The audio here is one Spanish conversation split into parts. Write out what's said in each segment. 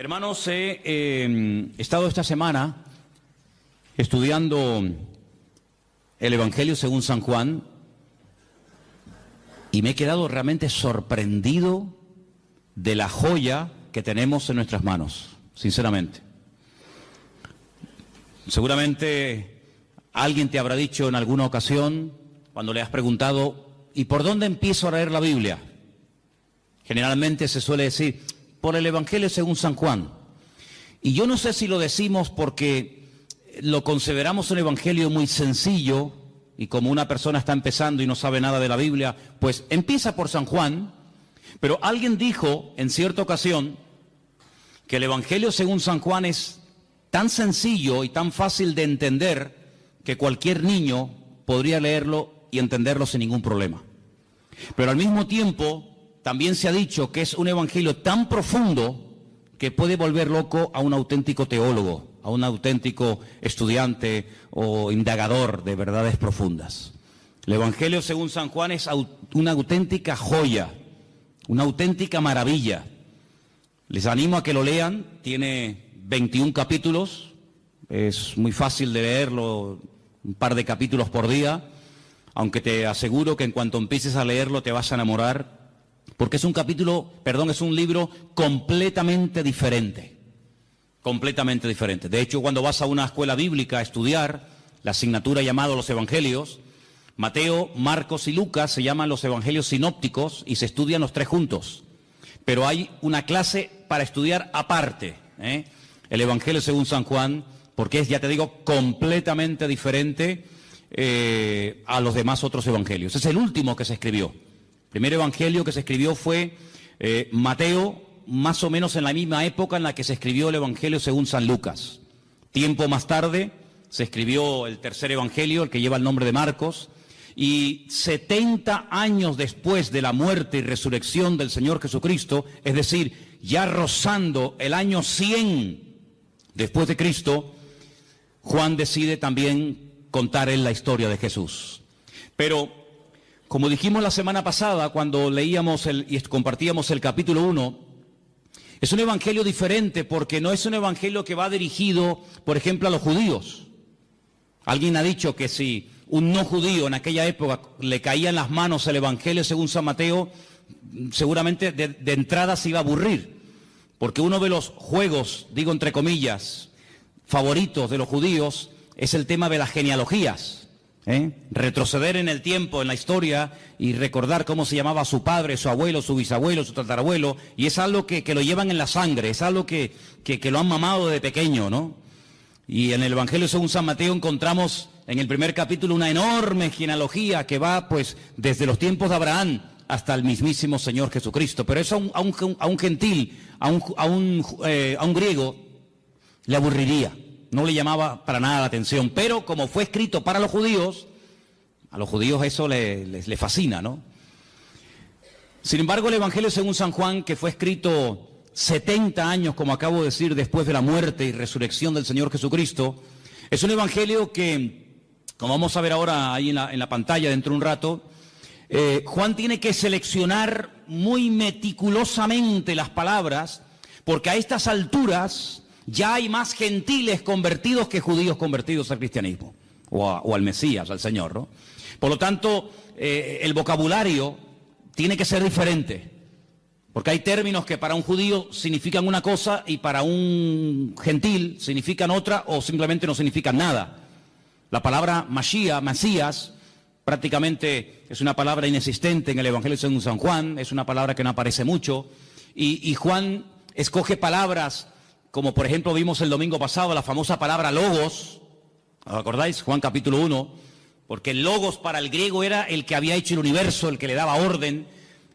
Hermanos, he estado esta semana estudiando el Evangelio según San Juan y me he quedado realmente sorprendido de la joya que tenemos en nuestras manos, sinceramente. Seguramente alguien te habrá dicho en alguna ocasión, cuando le has preguntado, ¿y por dónde empiezo a leer la Biblia? Generalmente se suele decir, por el Evangelio según San Juan. Y yo no sé si lo decimos porque lo consideramos un evangelio muy sencillo y como una persona está empezando y no sabe nada de la Biblia, pues empieza por San Juan, pero alguien dijo en cierta ocasión que el Evangelio según San Juan es tan sencillo y tan fácil de entender que cualquier niño podría leerlo y entenderlo sin ningún problema. Pero al mismo tiempo también se ha dicho que es un evangelio tan profundo que puede volver loco a un auténtico teólogo, a un auténtico estudiante o indagador de verdades profundas. El Evangelio según San Juan es una auténtica joya, una auténtica maravilla. Les animo a que lo lean, tiene 21 capítulos, es muy fácil de leerlo, un par de capítulos por día, aunque te aseguro que en cuanto empieces a leerlo te vas a enamorar, porque es un libro completamente diferente. Completamente diferente. De hecho, cuando vas a una escuela bíblica a estudiar la asignatura llamada los Evangelios, Mateo, Marcos y Lucas se llaman los Evangelios sinópticos y se estudian los tres juntos. Pero hay una clase para estudiar aparte, el Evangelio según San Juan, porque es, ya te digo, completamente diferente a los demás otros evangelios. Es el último que se escribió. El primer evangelio que se escribió fue Mateo, más o menos en la misma época en la que se escribió el Evangelio según San Lucas. Tiempo más tarde se escribió el tercer evangelio, el que lleva el nombre de Marcos, y 70 años después de la muerte y resurrección del Señor Jesucristo, es decir, ya rozando el año 100 después de Cristo, Juan decide también contar en la historia de Jesús. Pero como dijimos la semana pasada, cuando leíamos y compartíamos el capítulo 1, es un evangelio diferente porque no es un evangelio que va dirigido, por ejemplo, a los judíos. Alguien ha dicho que si un no judío en aquella época le caía en las manos el evangelio según San Mateo, seguramente de entrada se iba a aburrir. Porque uno de los juegos, digo entre comillas, favoritos de los judíos es el tema de las genealogías. Retroceder en el tiempo, en la historia y recordar cómo se llamaba su padre, su abuelo, su bisabuelo, su tatarabuelo, y es algo que lo llevan en la sangre, es algo que lo han mamado de pequeño, ¿no? Y en el Evangelio según San Mateo encontramos en el primer capítulo una enorme genealogía que va pues desde los tiempos de Abraham hasta el mismísimo Señor Jesucristo, pero eso a un gentil, a un griego le aburriría. No le llamaba para nada la atención, pero como fue escrito para los judíos, a los judíos eso les fascina, ¿no? Sin embargo, el Evangelio según San Juan, que fue escrito 70 años, como acabo de decir, después de la muerte y resurrección del Señor Jesucristo, es un evangelio que, como vamos a ver ahora ahí en la pantalla dentro de un rato, Juan tiene que seleccionar muy meticulosamente las palabras, porque a estas alturas ya hay más gentiles convertidos que judíos convertidos al cristianismo, o al Mesías, al Señor, ¿no? Por lo tanto, el vocabulario tiene que ser diferente, porque hay términos que para un judío significan una cosa y para un gentil significan otra o simplemente no significan nada. La palabra Mashiach, Mesías, prácticamente es una palabra inexistente en el Evangelio según San Juan, es una palabra que no aparece mucho, y Juan escoge palabras como por ejemplo vimos el domingo pasado, la famosa palabra logos, ¿os acordáis? Juan capítulo 1, porque el logos para el griego era el que había hecho el universo, el que le daba orden,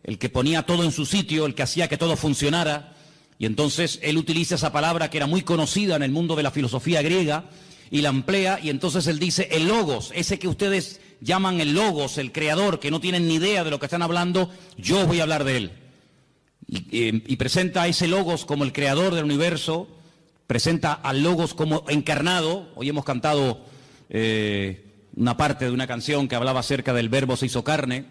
el que ponía todo en su sitio, el que hacía que todo funcionara, y entonces él utiliza esa palabra que era muy conocida en el mundo de la filosofía griega, y la emplea, y entonces él dice, el logos, ese que ustedes llaman el logos, el creador, que no tienen ni idea de lo que están hablando, yo voy a hablar de él. Y presenta a ese logos como el creador del universo, presenta al logos como encarnado. Hoy hemos cantado una parte de una canción que hablaba acerca del verbo se hizo carne,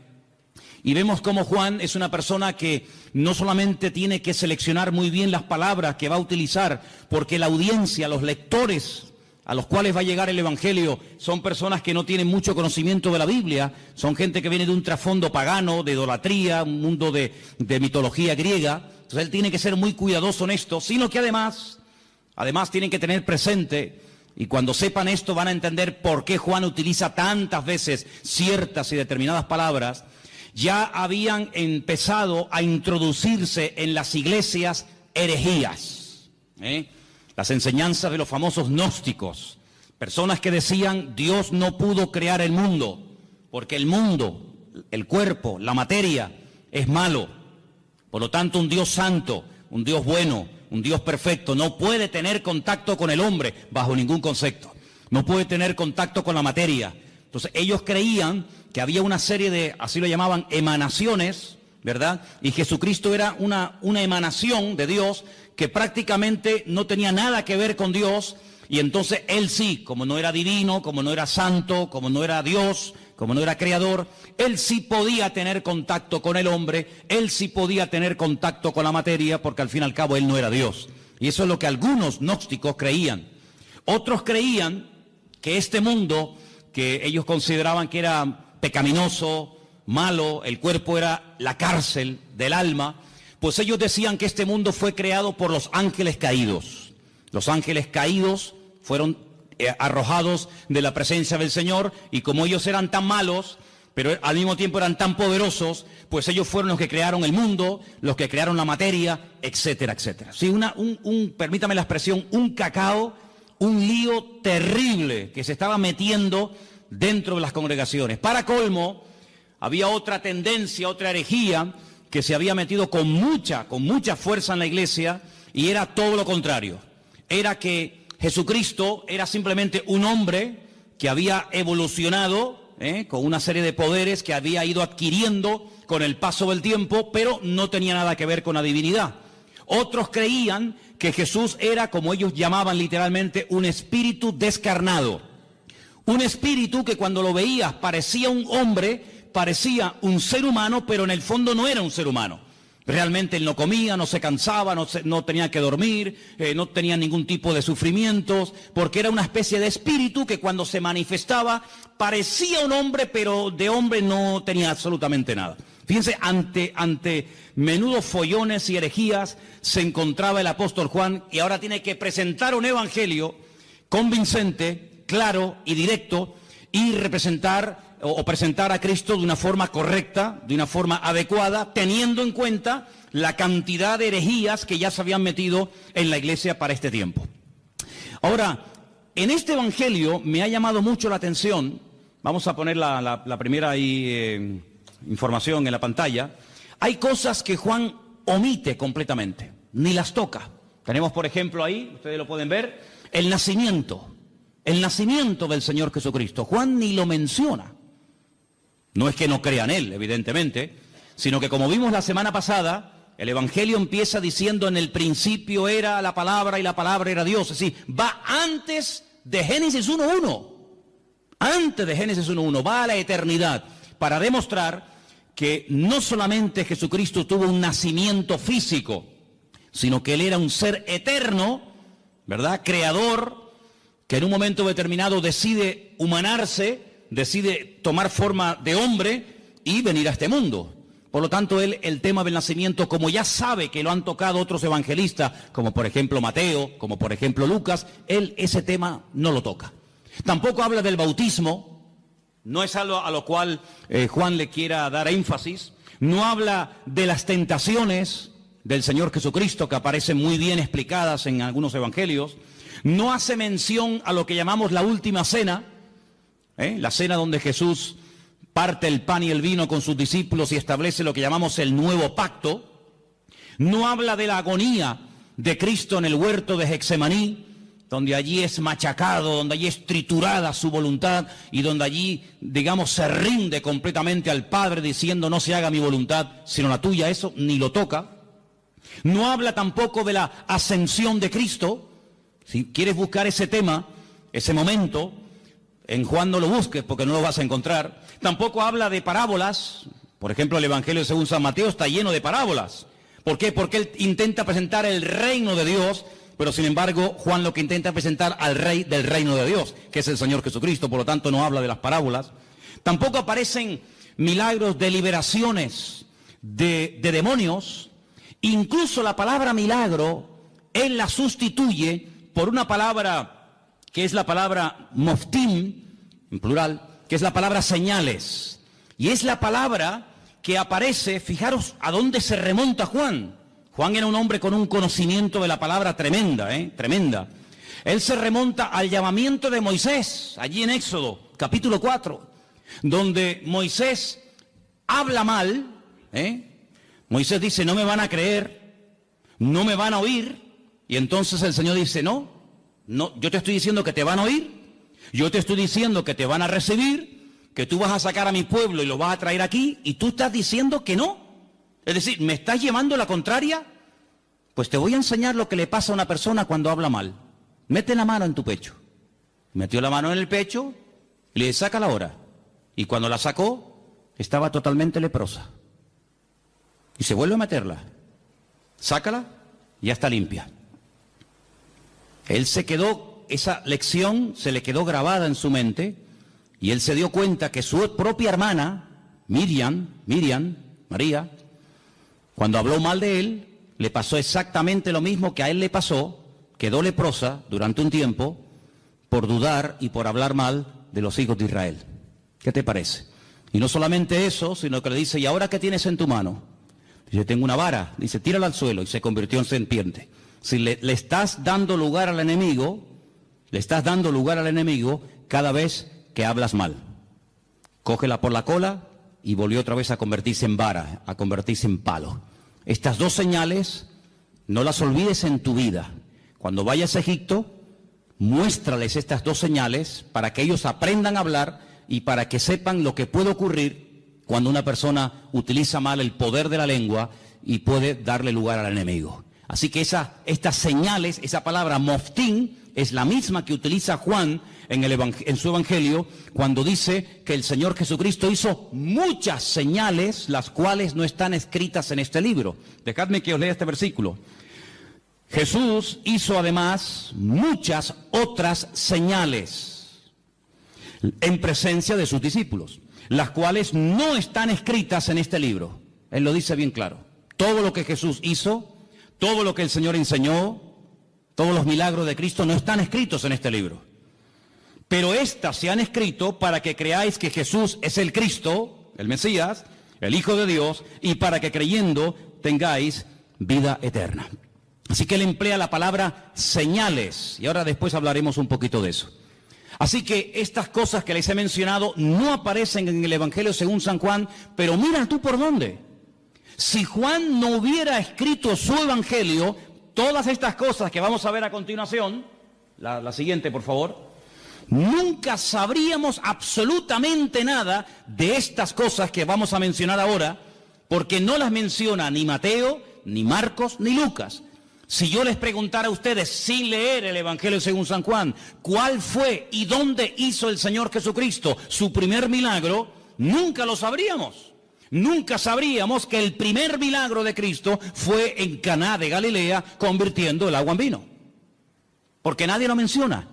Y vemos cómo Juan es una persona que no solamente tiene que seleccionar muy bien las palabras que va a utilizar, porque la audiencia, los lectores a los cuales va a llegar el Evangelio, son personas que no tienen mucho conocimiento de la Biblia, son gente que viene de un trasfondo pagano, de idolatría, un mundo de mitología griega. Entonces él tiene que ser muy cuidadoso en esto, sino que además tienen que tener presente, y cuando sepan esto van a entender por qué Juan utiliza tantas veces ciertas y determinadas palabras. Ya habían empezado a introducirse en las iglesias herejías, las enseñanzas de los famosos gnósticos, personas que decían Dios no pudo crear el mundo, porque el mundo, el cuerpo, la materia es malo. Por lo tanto, un Dios santo, un Dios bueno, un Dios perfecto no puede tener contacto con el hombre bajo ningún concepto, no puede tener contacto con la materia. Entonces ellos creían que había una serie de, así lo llamaban, emanaciones, ¿verdad? Y Jesucristo era una emanación de Dios que prácticamente no tenía nada que ver con Dios, y entonces él sí, como no era divino, como no era santo, como no era Dios, como no era creador, él sí podía tener contacto con el hombre, él sí podía tener contacto con la materia, porque al fin y al cabo él no era Dios. Y eso es lo que algunos gnósticos creían. Otros creían que este mundo, que ellos consideraban que era pecaminoso, malo, el cuerpo era la cárcel del alma, pues ellos decían que este mundo fue creado por los ángeles caídos. Los ángeles caídos fueron arrojados de la presencia del Señor, y como ellos eran tan malos, pero al mismo tiempo eran tan poderosos, pues ellos fueron los que crearon el mundo, los que crearon la materia, etcétera, etcétera. Sí, permítame la expresión, un cacao, un lío terrible que se estaba metiendo dentro de las congregaciones. Para colmo, había otra tendencia, otra herejía que se había metido con mucha fuerza en la iglesia, y era todo lo contrario. Era que Jesucristo era simplemente un hombre que había evolucionado con una serie de poderes que había ido adquiriendo con el paso del tiempo, pero no tenía nada que ver con la divinidad. Otros creían que Jesús era, como ellos llamaban literalmente, un espíritu descarnado. Un espíritu que cuando lo veías parecía un hombre, parecía un ser humano, pero en el fondo no era un ser humano. Realmente él no comía, no se cansaba, no tenía que dormir, no tenía ningún tipo de sufrimientos, porque era una especie de espíritu que cuando se manifestaba parecía un hombre, pero de hombre no tenía absolutamente nada. Fíjense, ante menudos follones y herejías se encontraba el apóstol Juan, y ahora tiene que presentar un evangelio convincente, claro y directo, y presentar a Cristo de una forma correcta, de una forma adecuada, teniendo en cuenta la cantidad de herejías que ya se habían metido en la iglesia para este tiempo. Ahora, en este evangelio me ha llamado mucho la atención, vamos a poner la primera información en la pantalla. Hay cosas que Juan omite completamente, ni las toca. Tenemos, por ejemplo, ahí, ustedes lo pueden ver, el nacimiento del Señor Jesucristo. Juan ni lo menciona. No es que no crea en él, evidentemente, sino que, como vimos la semana pasada, el evangelio empieza diciendo: en el principio era la palabra y la palabra era Dios. Es decir, va antes de Génesis 1.1. Antes de Génesis 1.1, va a la eternidad, para demostrar que no solamente Jesucristo tuvo un nacimiento físico, sino que él era un ser eterno, ¿verdad? Creador, que en un momento determinado decide humanarse, decide tomar forma de hombre y venir a este mundo. Por lo tanto, él, el tema del nacimiento, como ya sabe que lo han tocado otros evangelistas, como por ejemplo Mateo, como por ejemplo Lucas, él ese tema no lo toca. Tampoco habla del bautismo, no es algo a lo cual Juan le quiera dar énfasis. No habla de las tentaciones del Señor Jesucristo, que aparecen muy bien explicadas en algunos evangelios. No hace mención a lo que llamamos la última cena, la cena donde Jesús parte el pan y el vino con sus discípulos y establece lo que llamamos el nuevo pacto. No habla de la agonía de Cristo en el huerto de Getsemaní, donde allí es machacado, donde allí es triturada su voluntad y donde allí, digamos, se rinde completamente al Padre diciendo: no se haga mi voluntad sino la tuya. Eso ni lo toca. No habla tampoco de la ascensión de Cristo. Si quieres buscar ese tema, ese momento, en Juan no lo busques porque no lo vas a encontrar. Tampoco habla de parábolas, Por ejemplo, el Evangelio según San Mateo está lleno de parábolas. ¿Por qué? Porque él intenta presentar el reino de Dios, pero sin embargo Juan lo que intenta presentar al rey del reino de Dios, que es el Señor Jesucristo, por lo tanto no habla de las parábolas. Tampoco aparecen milagros de liberaciones de demonios. Incluso la palabra milagro, él la sustituye por una palabra que es la palabra moftim, en plural, que es la palabra señales. Y es la palabra que aparece, fijaros a dónde se remonta Juan. Juan era un hombre con un conocimiento de la palabra tremenda, tremenda. Él se remonta al llamamiento de Moisés, allí en Éxodo, capítulo 4, donde Moisés habla mal, Moisés dice, no me van a creer, no me van a oír, y entonces el Señor dice, no, yo te estoy diciendo que te van a oír, yo te estoy diciendo que te van a recibir, que tú vas a sacar a mi pueblo y lo vas a traer aquí, y tú estás diciendo que no. Es decir, ¿me estás llevando la contraria? Pues te voy a enseñar lo que le pasa a una persona cuando habla mal. Mete la mano en tu pecho. Metió la mano en el pecho y le saca la hora. Y cuando la sacó, estaba totalmente leprosa. Y se vuelve a meterla. Sácala, ya está limpia. Él se quedó, esa lección se le quedó grabada en su mente, y él se dio cuenta que su propia hermana, María, cuando habló mal de él, le pasó exactamente lo mismo que a él le pasó, quedó leprosa durante un tiempo por dudar y por hablar mal de los hijos de Israel. ¿Qué te parece? Y no solamente eso, sino que le dice, ¿y ahora qué tienes en tu mano? Dice, tengo una vara. Dice, tírala al suelo, y se convirtió en serpiente. Si le estás dando lugar al enemigo, cada vez que hablas mal. Cógela por la cola y volvió otra vez a convertirse en vara, a convertirse en palo. Estas dos señales no las olvides en tu vida. Cuando vayas a Egipto, muéstrales estas dos señales para que ellos aprendan a hablar y para que sepan lo que puede ocurrir cuando una persona utiliza mal el poder de la lengua y puede darle lugar al enemigo. Así que estas señales, esa palabra moftín, es la misma que utiliza Juan en su Evangelio cuando dice que el Señor Jesucristo hizo muchas señales, las cuales no están escritas en este libro. Dejadme que os lea este versículo. Jesús hizo además muchas otras señales en presencia de sus discípulos, las cuales no están escritas en este libro. Él lo dice bien claro. Todo lo que Jesús hizo, todo lo que el Señor enseñó, todos los milagros de Cristo no están escritos en este libro. Pero estas se han escrito para que creáis que Jesús es el Cristo, el Mesías, el Hijo de Dios, y para que creyendo tengáis vida eterna. Así que él emplea la palabra señales, y ahora después hablaremos un poquito de eso. Así que estas cosas que les he mencionado no aparecen en el Evangelio según San Juan, pero mira tú por dónde. Si Juan no hubiera escrito su Evangelio, todas estas cosas que vamos a ver a continuación, la siguiente por favor, nunca sabríamos absolutamente nada de estas cosas que vamos a mencionar ahora, porque no las menciona ni Mateo, ni Marcos, ni Lucas. Si yo les preguntara a ustedes, sin leer el Evangelio según San Juan, cuál fue y dónde hizo el Señor Jesucristo su primer milagro, nunca lo sabríamos. Nunca sabríamos que el primer milagro de Cristo fue en Caná de Galilea, convirtiendo el agua en vino. Porque nadie lo menciona,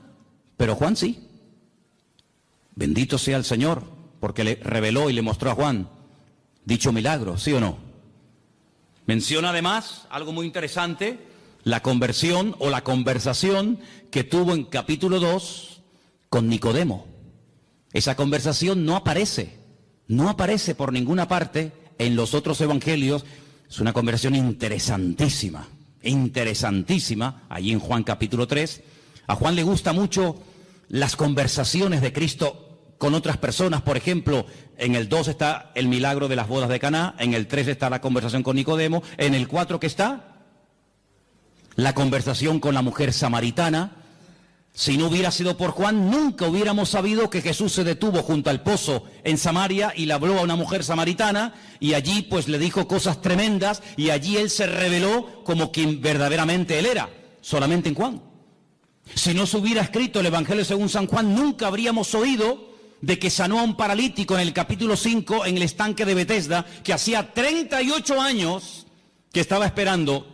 pero Juan sí. Bendito sea el Señor, porque le reveló y le mostró a Juan dicho milagro, ¿sí o no? Menciona además algo muy interesante, la conversión o la conversación que tuvo en capítulo 2 con Nicodemo. Esa conversación no aparece por ninguna parte en los otros evangelios. Es una conversación interesantísima, allí en Juan capítulo 3. A Juan le gusta mucho las conversaciones de Cristo con otras personas. Por ejemplo, en el 2 está el milagro de las bodas de Caná, en el 3 está la conversación con Nicodemo, en el 4 ¿qué está? La conversación con la mujer samaritana. Si no hubiera sido por Juan, nunca hubiéramos sabido que Jesús se detuvo junto al pozo en Samaria y le habló a una mujer samaritana y allí pues le dijo cosas tremendas y allí él se reveló como quien verdaderamente él era, solamente en Juan. Si no se hubiera escrito el Evangelio según San Juan, nunca habríamos oído de que sanó a un paralítico en el capítulo 5 en el estanque de Betesda, que hacía 38 años que estaba esperando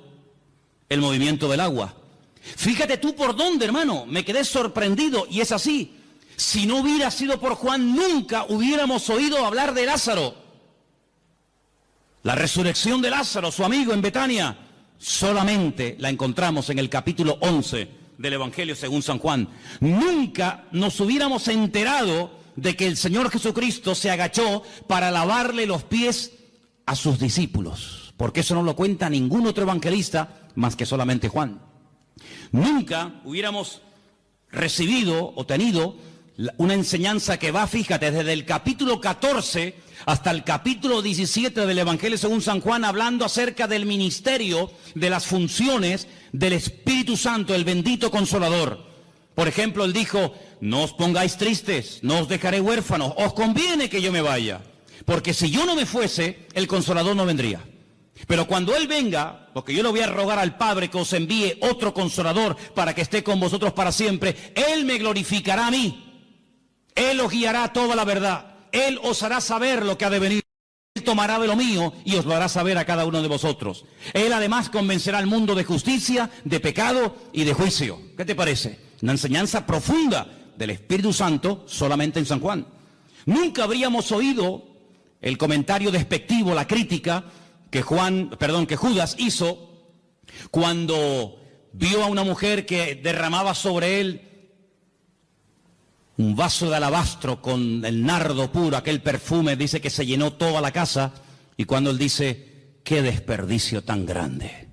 el movimiento del agua. Fíjate tú por dónde, hermano, me quedé sorprendido, y es así. Si no hubiera sido por Juan, nunca hubiéramos oído hablar de Lázaro. La resurrección de Lázaro, su amigo en Betania, solamente la encontramos en el capítulo 11 del Evangelio según San Juan. Nunca nos hubiéramos enterado de que el Señor Jesucristo se agachó para lavarle los pies a sus discípulos, porque eso no lo cuenta ningún otro evangelista más que solamente Juan. Nunca hubiéramos recibido o tenido una enseñanza que va, fíjate, desde el capítulo 14 hasta el capítulo 17 del Evangelio según San Juan, hablando acerca del ministerio, de las funciones del Espíritu Santo, el bendito Consolador. Por ejemplo, él dijo: no os pongáis tristes, no os dejaré huérfanos, os conviene que yo me vaya, porque si yo no me fuese, el Consolador no vendría. Pero cuando Él venga, porque yo le voy a rogar al Padre que os envíe otro Consolador para que esté con vosotros para siempre, Él me glorificará a mí. Él os guiará a toda la verdad. Él os hará saber lo que ha de venir. Él tomará de lo mío y os lo hará saber a cada uno de vosotros. Él además convencerá al mundo de justicia, de pecado y de juicio. ¿Qué te parece? Una enseñanza profunda del Espíritu Santo solamente en San Juan. Nunca habríamos oído el comentario despectivo, la crítica que Judas hizo cuando vio a una mujer que derramaba sobre él un vaso de alabastro con el nardo puro, aquel perfume, dice que se llenó toda la casa, y cuando él dice: qué desperdicio tan grande,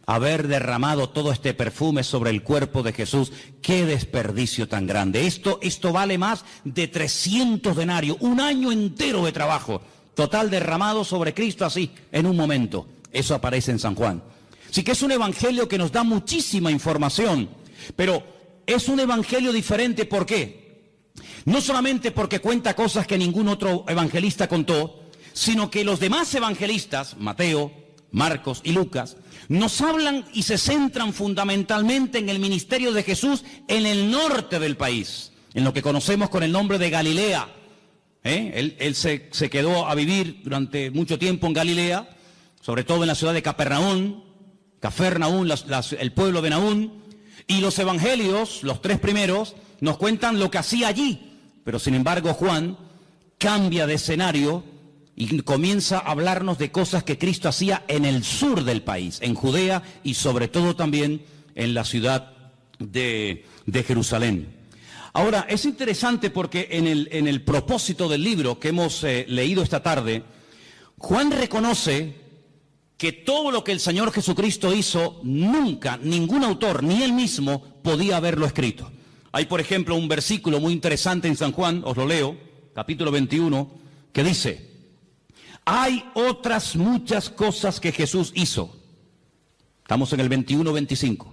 haber derramado todo este perfume sobre el cuerpo de Jesús, qué desperdicio tan grande. Esto vale más de 300 denarios, un año entero de trabajo, total derramado sobre Cristo así, en un momento. Eso aparece en San Juan. Así que es un evangelio que nos da muchísima información, pero es un evangelio diferente. ¿Por qué? No solamente porque cuenta cosas que ningún otro evangelista contó, sino que los demás evangelistas, Mateo, Marcos y Lucas, nos hablan y se centran fundamentalmente en el ministerio de Jesús en el norte del país, en lo que conocemos con el nombre de Galilea. Él se quedó a vivir durante mucho tiempo en Galilea, sobre todo en la ciudad de Capernaum, el pueblo de Naún, y los evangelios, los tres primeros, nos cuentan lo que hacía allí. Pero sin embargo Juan cambia de escenario y comienza a hablarnos de cosas que Cristo hacía en el sur del país, en Judea y sobre todo también en la ciudad de Jerusalén. Ahora, es interesante porque en el propósito del libro que hemos leído esta tarde, Juan reconoce que todo lo que el Señor Jesucristo hizo, nunca ningún autor, ni él mismo, podía haberlo escrito. Hay, por ejemplo, un versículo muy interesante en San Juan, os lo leo, capítulo 21, que dice: hay otras muchas cosas que Jesús hizo. Estamos en el 21-25.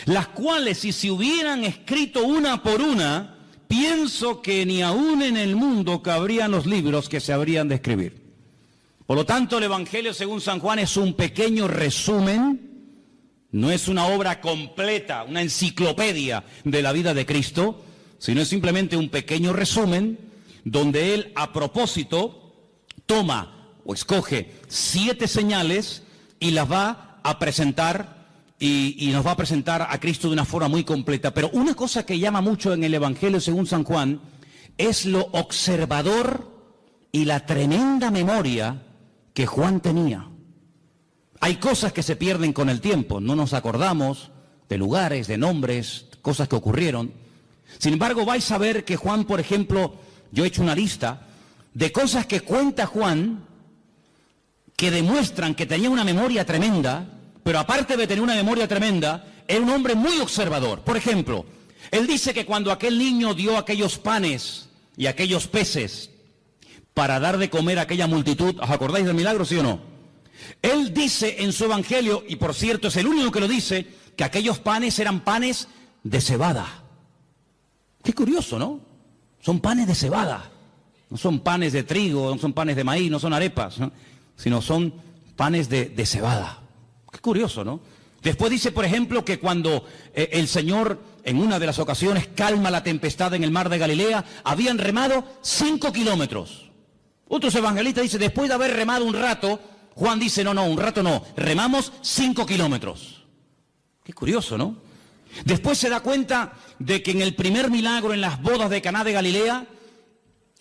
Las cuales, si se hubieran escrito una por una, pienso que ni aún en el mundo cabrían los libros que se habrían de escribir. Por lo tanto, el Evangelio según San Juan es un pequeño resumen. No es una obra completa, una enciclopedia de la vida de Cristo, sino es simplemente un pequeño resumen donde Él, a propósito, toma o escoge 7 señales y las va a presentar y nos va a presentar a Cristo de una forma muy completa. Pero una cosa que llama mucho en el Evangelio según San Juan es lo observador y la tremenda memoria que Juan tenía. Hay cosas que se pierden con el tiempo, no nos acordamos de lugares, de nombres, cosas que ocurrieron. Sin embargo, vais a ver que Juan, por ejemplo, yo he hecho una lista de cosas que cuenta Juan que demuestran que tenía una memoria tremenda, pero aparte de tener una memoria tremenda, era un hombre muy observador. Por ejemplo, él dice que cuando aquel niño dio aquellos panes y aquellos peces para dar de comer a aquella multitud, ¿os acordáis del milagro, sí o no? Él dice en su evangelio, y por cierto es el único que lo dice, que aquellos panes eran panes de cebada. Qué curioso, ¿no? Son panes de cebada. No son panes de trigo, no son panes de maíz, no son arepas, ¿no? Sino son panes de cebada. Qué curioso, ¿no? Después dice, por ejemplo, que cuando el Señor en una de las ocasiones, calma la tempestad en el mar de Galilea, habían remado 5 kilómetros. Otros evangelistas dicen, después de haber remado un rato, Juan dice, no, un rato no, remamos 5 kilómetros. Qué curioso, ¿no? Después se da cuenta de que en el primer milagro en las bodas de Caná de Galilea,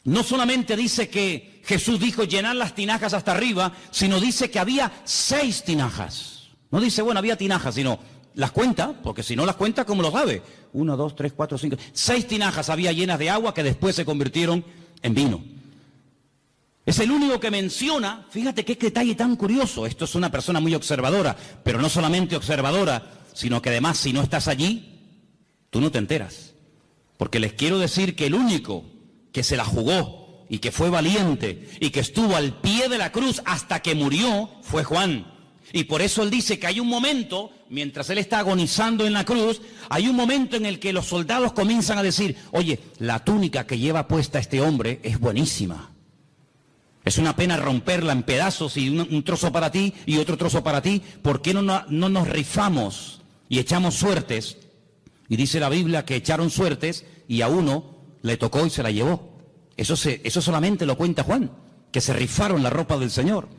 no solamente dice que Jesús dijo llenar las tinajas hasta arriba, sino dice que había 6 tinajas. No dice, bueno, había tinajas, sino las cuenta, porque si no las cuenta, ¿cómo lo sabe? 1, 2, 3, 4, 5, 6 tinajas había llenas de agua que después se convirtieron en vino. Es el único que menciona, fíjate qué detalle tan curioso, esto es una persona muy observadora, pero no solamente observadora, sino que además si no estás allí, tú no te enteras. Porque les quiero decir que el único que se la jugó y que fue valiente y que estuvo al pie de la cruz hasta que murió fue Juan. Y por eso él dice que hay un momento, mientras él está agonizando en la cruz, hay un momento en el que los soldados comienzan a decir, oye, la túnica que lleva puesta este hombre es buenísima. Es una pena romperla en pedazos y un trozo para ti y otro trozo para ti. ¿Por qué no nos rifamos y echamos suertes? Y dice la Biblia que echaron suertes y a uno le tocó y se la llevó. Eso solamente lo cuenta Juan, que se rifaron la ropa del Señor.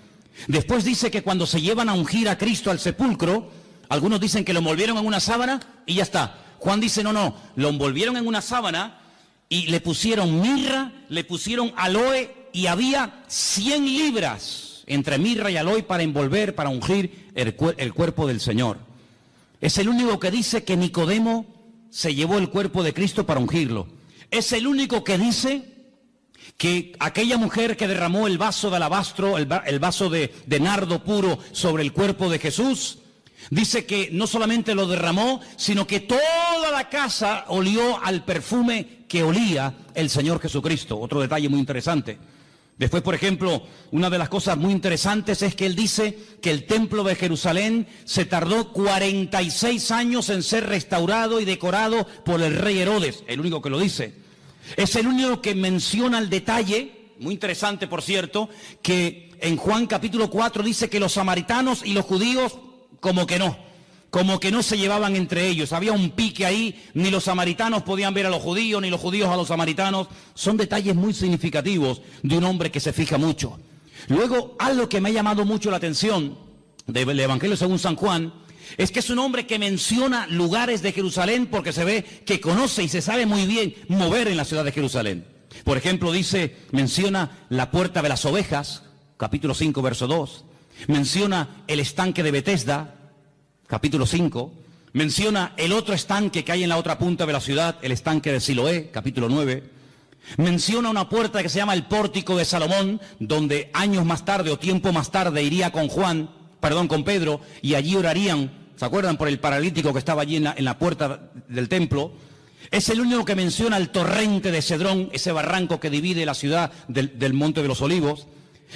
Después dice que cuando se llevan a ungir a Cristo al sepulcro, algunos dicen que lo envolvieron en una sábana y ya está. Juan dice, no, lo envolvieron en una sábana y le pusieron mirra, le pusieron aloe y había 100 libras entre mirra y aloe para envolver, para ungir el cuerpo del Señor. Es el único que dice que Nicodemo se llevó el cuerpo de Cristo para ungirlo. Es el único que dice que aquella mujer que derramó el vaso de alabastro, el vaso de nardo puro sobre el cuerpo de Jesús, dice que no solamente lo derramó, sino que toda la casa olió al perfume que olía el Señor Jesucristo. Otro detalle muy interesante. Después, por ejemplo, una de las cosas muy interesantes es que él dice que el templo de Jerusalén se tardó 46 años en ser restaurado y decorado por el rey Herodes, el único que lo dice. Es el único que menciona el detalle, muy interesante por cierto, que en Juan capítulo 4 dice que los samaritanos y los judíos como que no se llevaban entre ellos. Había un pique ahí, ni los samaritanos podían ver a los judíos, ni los judíos a los samaritanos. Son detalles muy significativos de un hombre que se fija mucho. Luego, algo que me ha llamado mucho la atención del Evangelio según San Juan, es que es un hombre que menciona lugares de Jerusalén porque se ve que conoce y se sabe muy bien mover en la ciudad de Jerusalén. Por ejemplo, menciona la puerta de las ovejas, capítulo 5, verso 2. Menciona el estanque de Betesda, capítulo 5. Menciona el otro estanque que hay en la otra punta de la ciudad, el estanque de Siloé, capítulo 9. Menciona una puerta que se llama el pórtico de Salomón, donde años más tarde o tiempo más tarde iría con Pedro, y allí orarían, ¿se acuerdan? Por el paralítico que estaba allí en la puerta del templo. Es el único que menciona el torrente de Cedrón, ese barranco que divide la ciudad del Monte de los Olivos.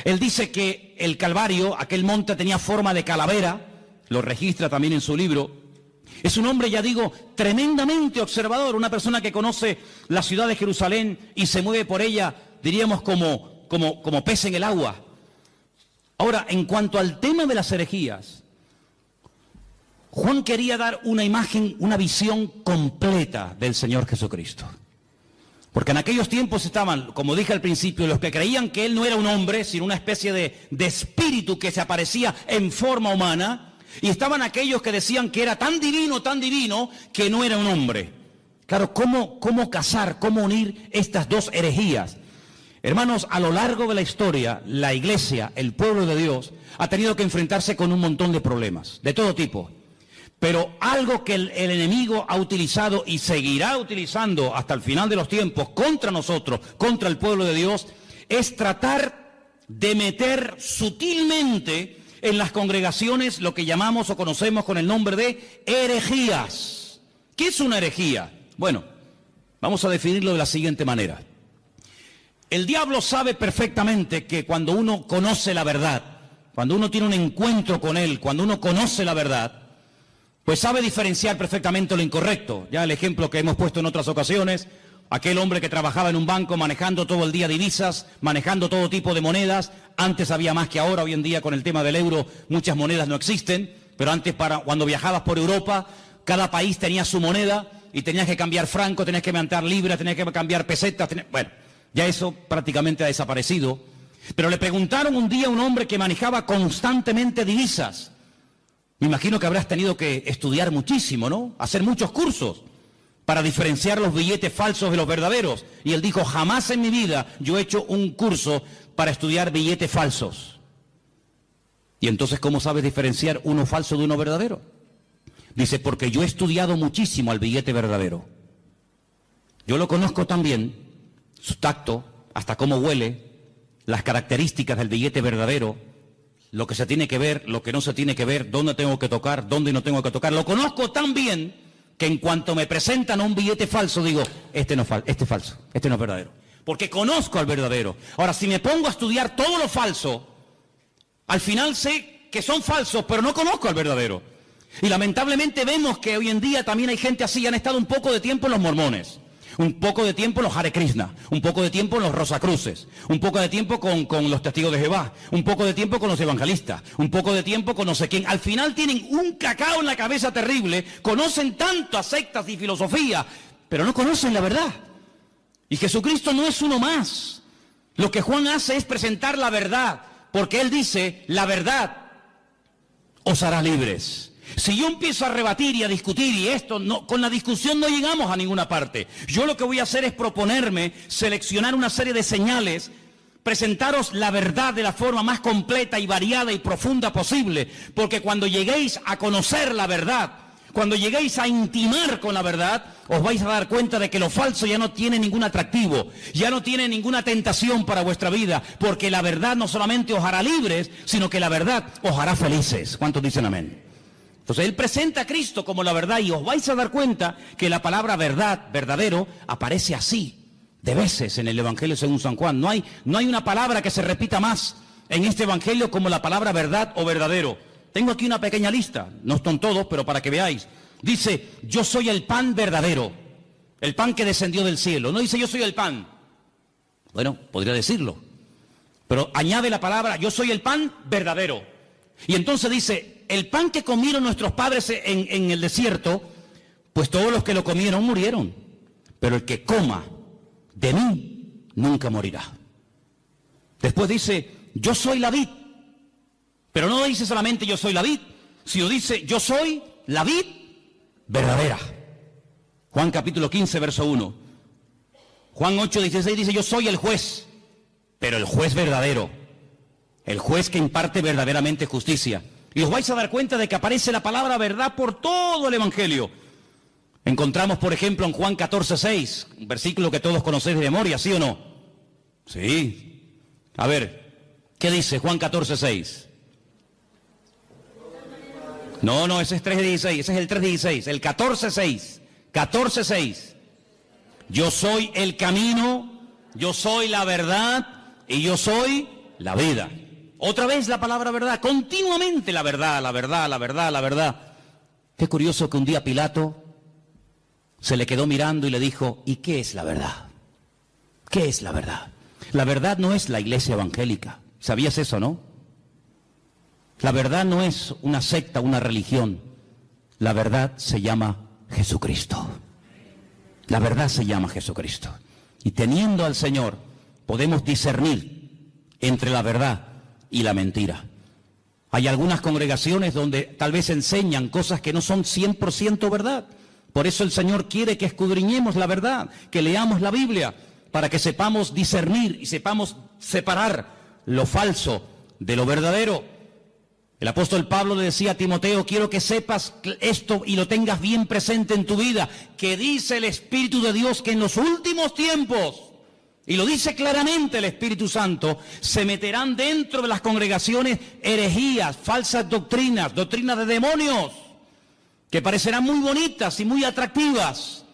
Él dice que el Calvario, aquel monte, tenía forma de calavera, lo registra también en su libro. Es un hombre, ya digo, tremendamente observador, una persona que conoce la ciudad de Jerusalén y se mueve por ella, diríamos, como pez en el agua. Ahora, en cuanto al tema de las herejías, Juan quería dar una imagen, una visión completa del Señor Jesucristo. Porque en aquellos tiempos estaban, como dije al principio, los que creían que Él no era un hombre, sino una especie de espíritu que se aparecía en forma humana, y estaban aquellos que decían que era tan divino, que no era un hombre. Claro, ¿cómo casar, cómo unir estas dos herejías? Hermanos, a lo largo de la historia, la Iglesia, el pueblo de Dios, ha tenido que enfrentarse con un montón de problemas, de todo tipo. Pero algo que el enemigo ha utilizado y seguirá utilizando hasta el final de los tiempos contra nosotros, contra el pueblo de Dios, es tratar de meter sutilmente en las congregaciones lo que llamamos o conocemos con el nombre de herejías. ¿Qué es una herejía? Bueno, vamos a definirlo de la siguiente manera. El diablo sabe perfectamente que cuando uno conoce la verdad, cuando uno tiene un encuentro con él, cuando uno conoce la verdad, pues sabe diferenciar perfectamente lo incorrecto. Ya el ejemplo que hemos puesto en otras ocasiones, aquel hombre que trabajaba en un banco manejando todo el día divisas, manejando todo tipo de monedas. Antes había más que ahora, hoy en día con el tema del euro muchas monedas no existen, pero antes cuando viajabas por Europa, cada país tenía su moneda y tenías que cambiar franco, tenías que mandar libras, tenías que cambiar pesetas, bueno, ya eso prácticamente ha desaparecido. Pero le preguntaron un día a un hombre que manejaba constantemente divisas. Me imagino que habrás tenido que estudiar muchísimo, ¿no? Hacer muchos cursos para diferenciar los billetes falsos de los verdaderos. Y él dijo, jamás en mi vida yo he hecho un curso para estudiar billetes falsos. Y entonces, ¿cómo sabes diferenciar uno falso de uno verdadero? Dice, porque yo he estudiado muchísimo al billete verdadero. Yo lo conozco también, su tacto, hasta cómo huele, las características del billete verdadero, lo que se tiene que ver, lo que no se tiene que ver, dónde tengo que tocar, dónde no tengo que tocar. Lo conozco tan bien que en cuanto me presentan un billete falso, digo, este es falso, este no es verdadero. Porque conozco al verdadero. Ahora, si me pongo a estudiar todo lo falso, al final sé que son falsos, pero no conozco al verdadero. Y lamentablemente vemos que hoy en día también hay gente así. Han estado un poco de tiempo en los mormones, un poco de tiempo en los Hare Krishna, un poco de tiempo en los Rosacruces, un poco de tiempo con los testigos de Jehová, un poco de tiempo con los evangelistas, un poco de tiempo con no sé quién. Al final tienen un cacao en la cabeza terrible, conocen tanto a sectas y filosofía, pero no conocen la verdad. Y Jesucristo no es uno más. Lo que Juan hace es presentar la verdad, porque él dice, la verdad os hará libres. Si yo empiezo a rebatir y a discutir y esto, no, con la discusión no llegamos a ninguna parte. Yo lo que voy a hacer es proponerme, seleccionar una serie de señales, presentaros la verdad de la forma más completa y variada y profunda posible, porque cuando lleguéis a conocer la verdad, cuando lleguéis a intimar con la verdad, os vais a dar cuenta de que lo falso ya no tiene ningún atractivo, ya no tiene ninguna tentación para vuestra vida, porque la verdad no solamente os hará libres, sino que la verdad os hará felices. ¿Cuántos dicen amén? Entonces él presenta a Cristo como la verdad y os vais a dar cuenta que la palabra verdad, verdadero, aparece así de veces en el Evangelio según San Juan. No hay una palabra que se repita más en este Evangelio como la palabra verdad o verdadero. Tengo aquí una pequeña lista, no están todos, pero para que veáis. Dice, yo soy el pan verdadero, el pan que descendió del cielo. No dice yo soy el pan. Bueno, podría decirlo, pero añade la palabra, yo soy el pan verdadero. Y entonces dice, el pan que comieron nuestros padres en el desierto, pues todos los que lo comieron murieron. Pero el que coma de mí nunca morirá. Después dice, yo soy la vid. Pero no dice solamente yo soy la vid, sino dice yo soy la vid verdadera. Juan capítulo 15, verso 1. Juan 8, 16 dice yo soy el juez, pero el juez verdadero. El juez que imparte verdaderamente justicia. Y os vais a dar cuenta de que aparece la palabra verdad por todo el Evangelio. Encontramos, por ejemplo, en Juan 14, 6, un versículo que todos conocéis de memoria, ¿sí o no? Sí. A ver, ¿qué dice Juan 14, 6? No, ese es 3.16, ese es el 3.16, el 14.6, 14.6. Yo soy el camino, yo soy la verdad y yo soy la vida. Otra vez la palabra verdad, continuamente la verdad, la verdad, la verdad, la verdad. Qué curioso que un día Pilato se le quedó mirando y le dijo, ¿y qué es la verdad? ¿Qué es la verdad? La verdad no es la iglesia evangélica. ¿Sabías eso, no? La verdad no es una secta, una religión. La verdad se llama Jesucristo. La verdad se llama Jesucristo. Y teniendo al Señor, podemos discernir entre la verdad y la mentira. Hay algunas congregaciones donde tal vez enseñan cosas que no son 100% verdad. Por eso el Señor quiere que escudriñemos la verdad, que leamos la Biblia, para que sepamos discernir y sepamos separar lo falso de lo verdadero. El apóstol Pablo le decía a Timoteo, quiero que sepas esto y lo tengas bien presente en tu vida, que dice el Espíritu de Dios que en los últimos tiempos, y lo dice claramente el Espíritu Santo, se meterán dentro de las congregaciones herejías, falsas doctrinas, doctrinas de demonios, que parecerán muy bonitas y muy atractivas.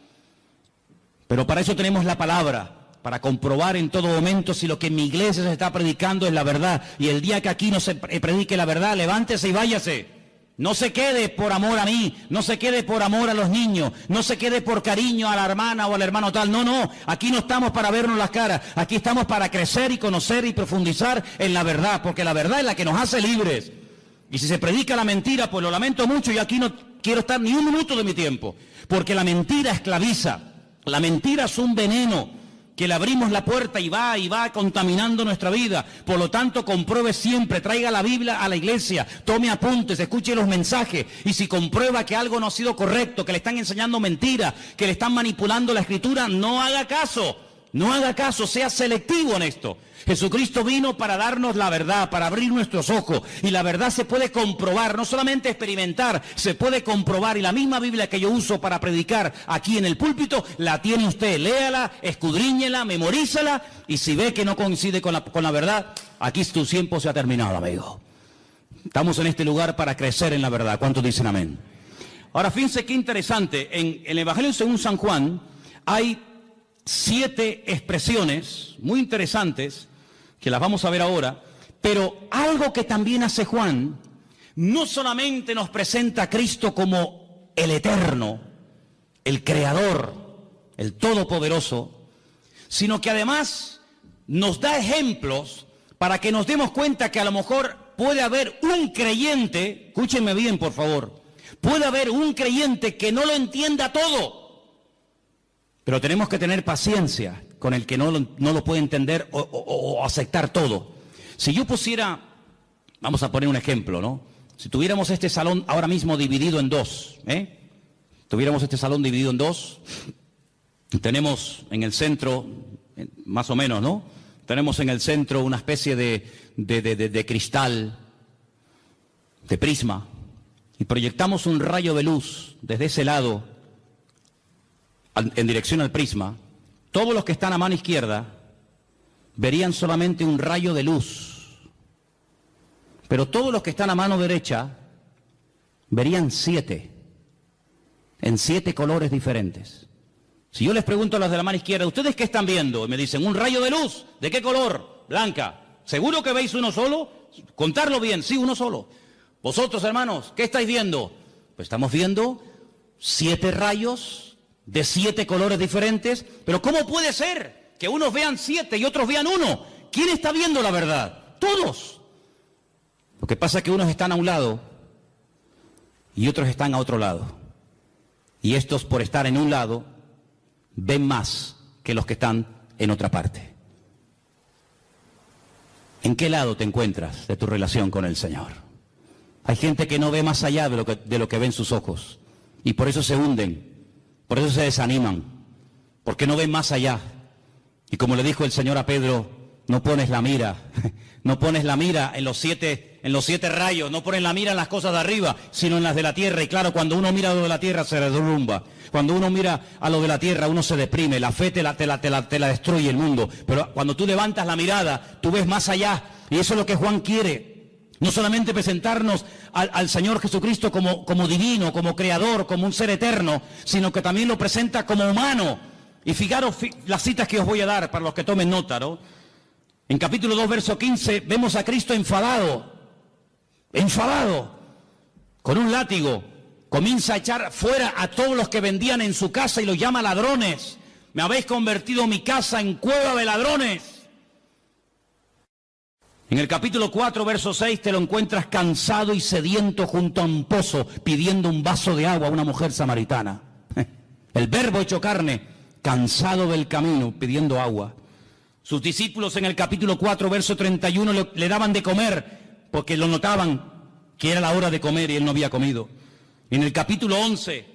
Pero para eso tenemos la palabra, para comprobar en todo momento si lo que en mi iglesia se está predicando es la verdad. Y el día que aquí no se predique la verdad, levántese y váyase. No se quede por amor a mí, no se quede por amor a los niños, no se quede por cariño a la hermana o al hermano tal. No, aquí no estamos para vernos las caras, aquí estamos para crecer y conocer y profundizar en la verdad, porque la verdad es la que nos hace libres. Y si se predica la mentira, pues lo lamento mucho y aquí no quiero estar ni un minuto de mi tiempo, porque la mentira esclaviza, la mentira es un veneno que le abrimos la puerta y va contaminando nuestra vida. Por lo tanto, compruebe siempre, traiga la Biblia a la iglesia, tome apuntes, escuche los mensajes, y si comprueba que algo no ha sido correcto, que le están enseñando mentiras, que le están manipulando la escritura, no haga caso. No haga caso, sea selectivo en esto. Jesucristo vino para darnos la verdad, para abrir nuestros ojos. Y la verdad se puede comprobar, no solamente experimentar, se puede comprobar. Y la misma Biblia que yo uso para predicar aquí en el púlpito, la tiene usted. Léala, escudriñela, memorízala. Y si ve que no coincide con la verdad, aquí tu tiempo se ha terminado, amigo. Estamos en este lugar para crecer en la verdad. ¿Cuántos dicen amén? Ahora, fíjense qué interesante. En el Evangelio según San Juan hay 7 expresiones muy interesantes que las vamos a ver ahora, pero algo que también hace Juan, no solamente nos presenta a Cristo como el eterno, el creador, el todopoderoso, sino que además nos da ejemplos para que nos demos cuenta que a lo mejor puede haber un creyente, escúchenme bien por favor, puede haber un creyente que no lo entienda todo. Pero tenemos que tener paciencia con el que no lo puede entender o aceptar todo. Si yo pusiera, vamos a poner un ejemplo, ¿no? Si tuviéramos este salón ahora mismo dividido en dos, tuviéramos este salón dividido en dos, tenemos en el centro, más o menos, ¿no? Tenemos en el centro una especie de cristal, de prisma, y proyectamos un rayo de luz desde ese lado, en dirección al prisma. Todos los que están a mano izquierda verían solamente un rayo de luz, pero todos los que están a mano derecha verían 7, en 7 colores diferentes. Si yo les pregunto a los de la mano izquierda, ¿ustedes qué están viendo? Y me dicen, un rayo de luz. ¿De qué color? Blanca. ¿Seguro que veis uno solo? Contarlo bien, sí, uno solo. Vosotros, hermanos, ¿qué estáis viendo? Pues estamos viendo 7 rayos de 7 colores diferentes. Pero ¿cómo puede ser que unos vean 7 y otros vean 1? ¿Quién está viendo la verdad? Todos. Lo que pasa es que unos están a un lado y otros están a otro lado. Y estos, por estar en un lado, ven más que los que están en otra parte. ¿En qué lado te encuentras de tu relación con el Señor? Hay gente que no ve más allá de lo que ven sus ojos, y por eso se hunden. Por eso se desaniman, porque no ven más allá. Y como le dijo el Señor a Pedro, no pones la mira, no pones la mira en los 7 rayos, no pones la mira en las cosas de arriba, sino en las de la tierra. Y claro, cuando uno mira a lo de la tierra se derrumba. Cuando uno mira a lo de la tierra uno se deprime, la fe te la destruye el mundo. Pero cuando tú levantas la mirada, tú ves más allá. Y eso es lo que Juan quiere. No solamente presentarnos al Señor Jesucristo como divino, como creador, como un ser eterno, sino que también lo presenta como humano. Y fijaros las citas que os voy a dar para los que tomen nota, ¿no? En capítulo 2, verso 15, vemos a Cristo enfadado, con un látigo. Comienza a echar fuera a todos los que vendían en su casa y los llama ladrones. Me habéis convertido mi casa en cueva de ladrones. En el capítulo 4, verso 6, te lo encuentras cansado y sediento junto a un pozo, pidiendo un vaso de agua a una mujer samaritana. El verbo hecho carne, cansado del camino, pidiendo agua. Sus discípulos en el capítulo 4, verso 31, le daban de comer, porque lo notaban que era la hora de comer y él no había comido. En el capítulo 11,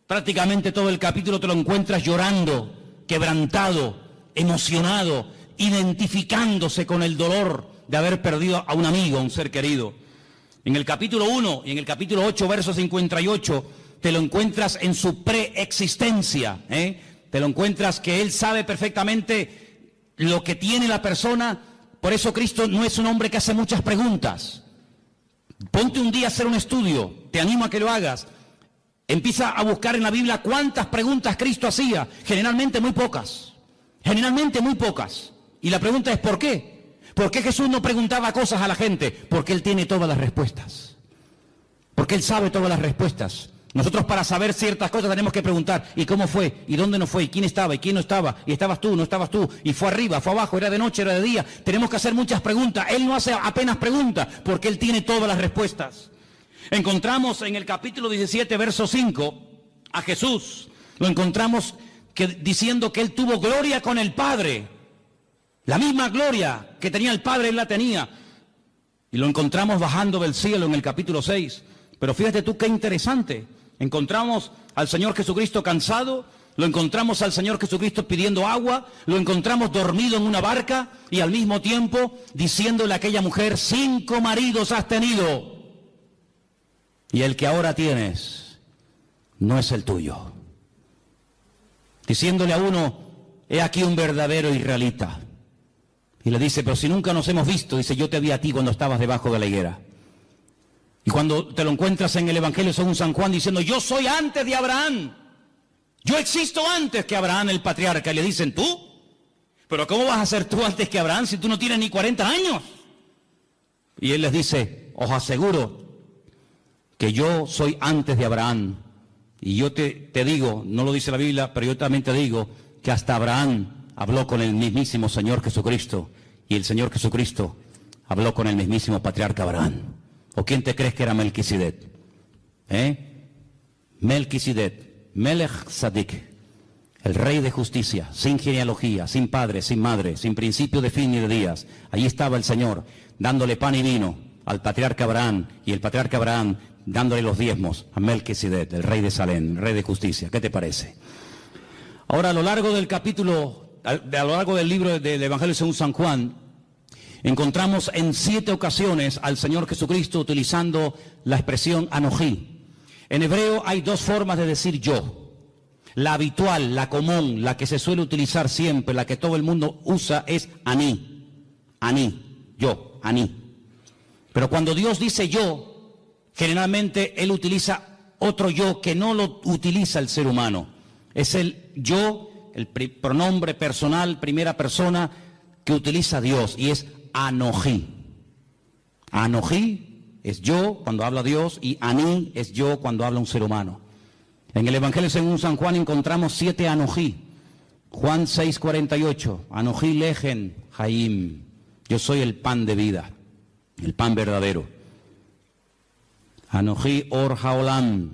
prácticamente todo el capítulo te lo encuentras llorando, quebrantado, emocionado, identificándose con el dolor de haber perdido a un amigo, a un ser querido. En el capítulo 1 y en el capítulo 8, verso 58, te lo encuentras en su preexistencia, Te lo encuentras que Él sabe perfectamente lo que tiene la persona. Por eso Cristo no es un hombre que hace muchas preguntas. Ponte un día a hacer un estudio, te animo a que lo hagas. Empieza a buscar en la Biblia cuántas preguntas Cristo hacía. Generalmente muy pocas. Y la pregunta es ¿por qué? ¿Por qué Jesús no preguntaba cosas a la gente? Porque Él tiene todas las respuestas. Porque Él sabe todas las respuestas. Nosotros para saber ciertas cosas tenemos que preguntar, ¿y cómo fue? ¿Y dónde no fue? ¿Y quién estaba? ¿Y quién no estaba? ¿Y estabas tú? ¿No estabas tú? ¿Y fue arriba? ¿Fue abajo? ¿Era de noche? ¿Era de día? Tenemos que hacer muchas preguntas. Él no hace apenas preguntas, porque Él tiene todas las respuestas. Encontramos en el capítulo 17, verso 5, a Jesús. Lo encontramos diciendo que Él tuvo gloria con el Padre. La misma gloria que tenía el Padre, Él la tenía. Y lo encontramos bajando del cielo en el capítulo 6. Pero fíjate tú qué interesante. Encontramos al Señor Jesucristo cansado, lo encontramos al Señor Jesucristo pidiendo agua, lo encontramos dormido en una barca y al mismo tiempo diciéndole a aquella mujer, 5 maridos has tenido y el que ahora tienes no es el tuyo. Diciéndole a uno, he aquí un verdadero israelita. Y le dice, pero si nunca nos hemos visto, dice, yo te vi a ti cuando estabas debajo de la higuera. Y cuando te lo encuentras en el Evangelio según San Juan diciendo, yo soy antes de Abraham. Yo existo antes que Abraham, el patriarca. Y le dicen, ¿tú? ¿Pero cómo vas a ser tú antes que Abraham si tú no tienes ni 40 años? Y él les dice, os aseguro que yo soy antes de Abraham. Y yo te digo, no lo dice la Biblia, pero yo también te digo que hasta Abraham habló con el mismísimo Señor Jesucristo. Y el Señor Jesucristo habló con el mismísimo patriarca Abraham. ¿O quién te crees que era Melquisedec? Melquisedec, Melech Tzadik, el rey de justicia, sin genealogía, sin padre, sin madre, sin principio de fin ni de días. Allí estaba el Señor, dándole pan y vino al patriarca Abraham, y el patriarca Abraham dándole los diezmos a Melquisedec, el rey de Salem, el rey de justicia. ¿Qué te parece? Ahora, a lo largo del capítulo, a lo largo del libro del Evangelio según San Juan, encontramos en 7 ocasiones al Señor Jesucristo utilizando la expresión anojí. En hebreo hay 2 formas de decir yo. La habitual, la común, la que se suele utilizar siempre, la que todo el mundo usa es aní. Aní, yo, aní. Pero cuando Dios dice yo, generalmente Él utiliza otro yo que no lo utiliza el ser humano. Es el yo, el pronombre personal, primera persona, que utiliza Dios, y es anojí. Anojí es yo cuando habla Dios y aní es yo cuando habla un ser humano. En el Evangelio según San Juan encontramos 7 anojí. Juan 6:48, anojí lejen haim, yo soy el pan de vida, el pan verdadero. Anojí or haolam,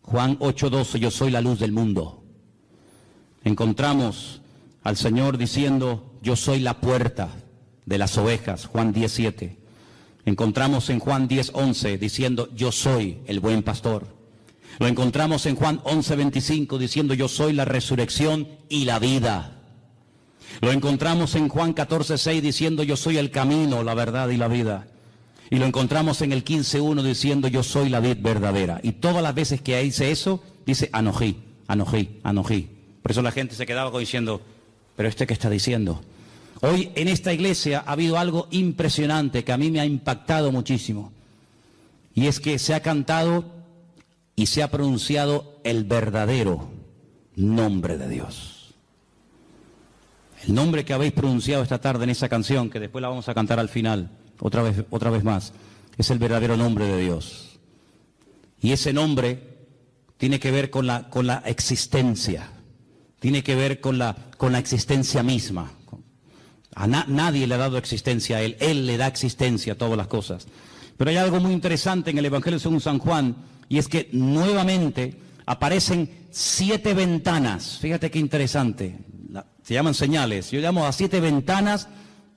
Juan 8:12, yo soy la luz del mundo. Encontramos al Señor diciendo, yo soy la puerta de las ovejas, Juan 10:7. Encontramos en Juan 10:11 diciendo, yo soy el buen pastor. Lo encontramos en Juan 11:25 diciendo, yo soy la resurrección y la vida. Lo encontramos en Juan 14:6 diciendo, yo soy el camino, la verdad y la vida. Y lo encontramos en el 15:1 diciendo, yo soy la vid verdadera. Y todas las veces que dice eso, dice anojí, anojí, anojí. Por eso la gente se quedaba diciendo, pero ¿qué está diciendo? Hoy en esta iglesia ha habido algo impresionante que a mí me ha impactado muchísimo. Y es que se ha cantado y se ha pronunciado el verdadero nombre de Dios. El nombre que habéis pronunciado esta tarde en esa canción, que después la vamos a cantar al final, otra vez más, es el verdadero nombre de Dios. Y ese nombre tiene que ver con la existencia, tiene que ver con la existencia misma. Nadie le ha dado existencia a Él le da existencia a todas las cosas. Pero hay algo muy interesante en el Evangelio según San Juan, y es que nuevamente aparecen 7 ventanas. Fíjate qué interesante, se llaman señales. Yo llamo a 7 ventanas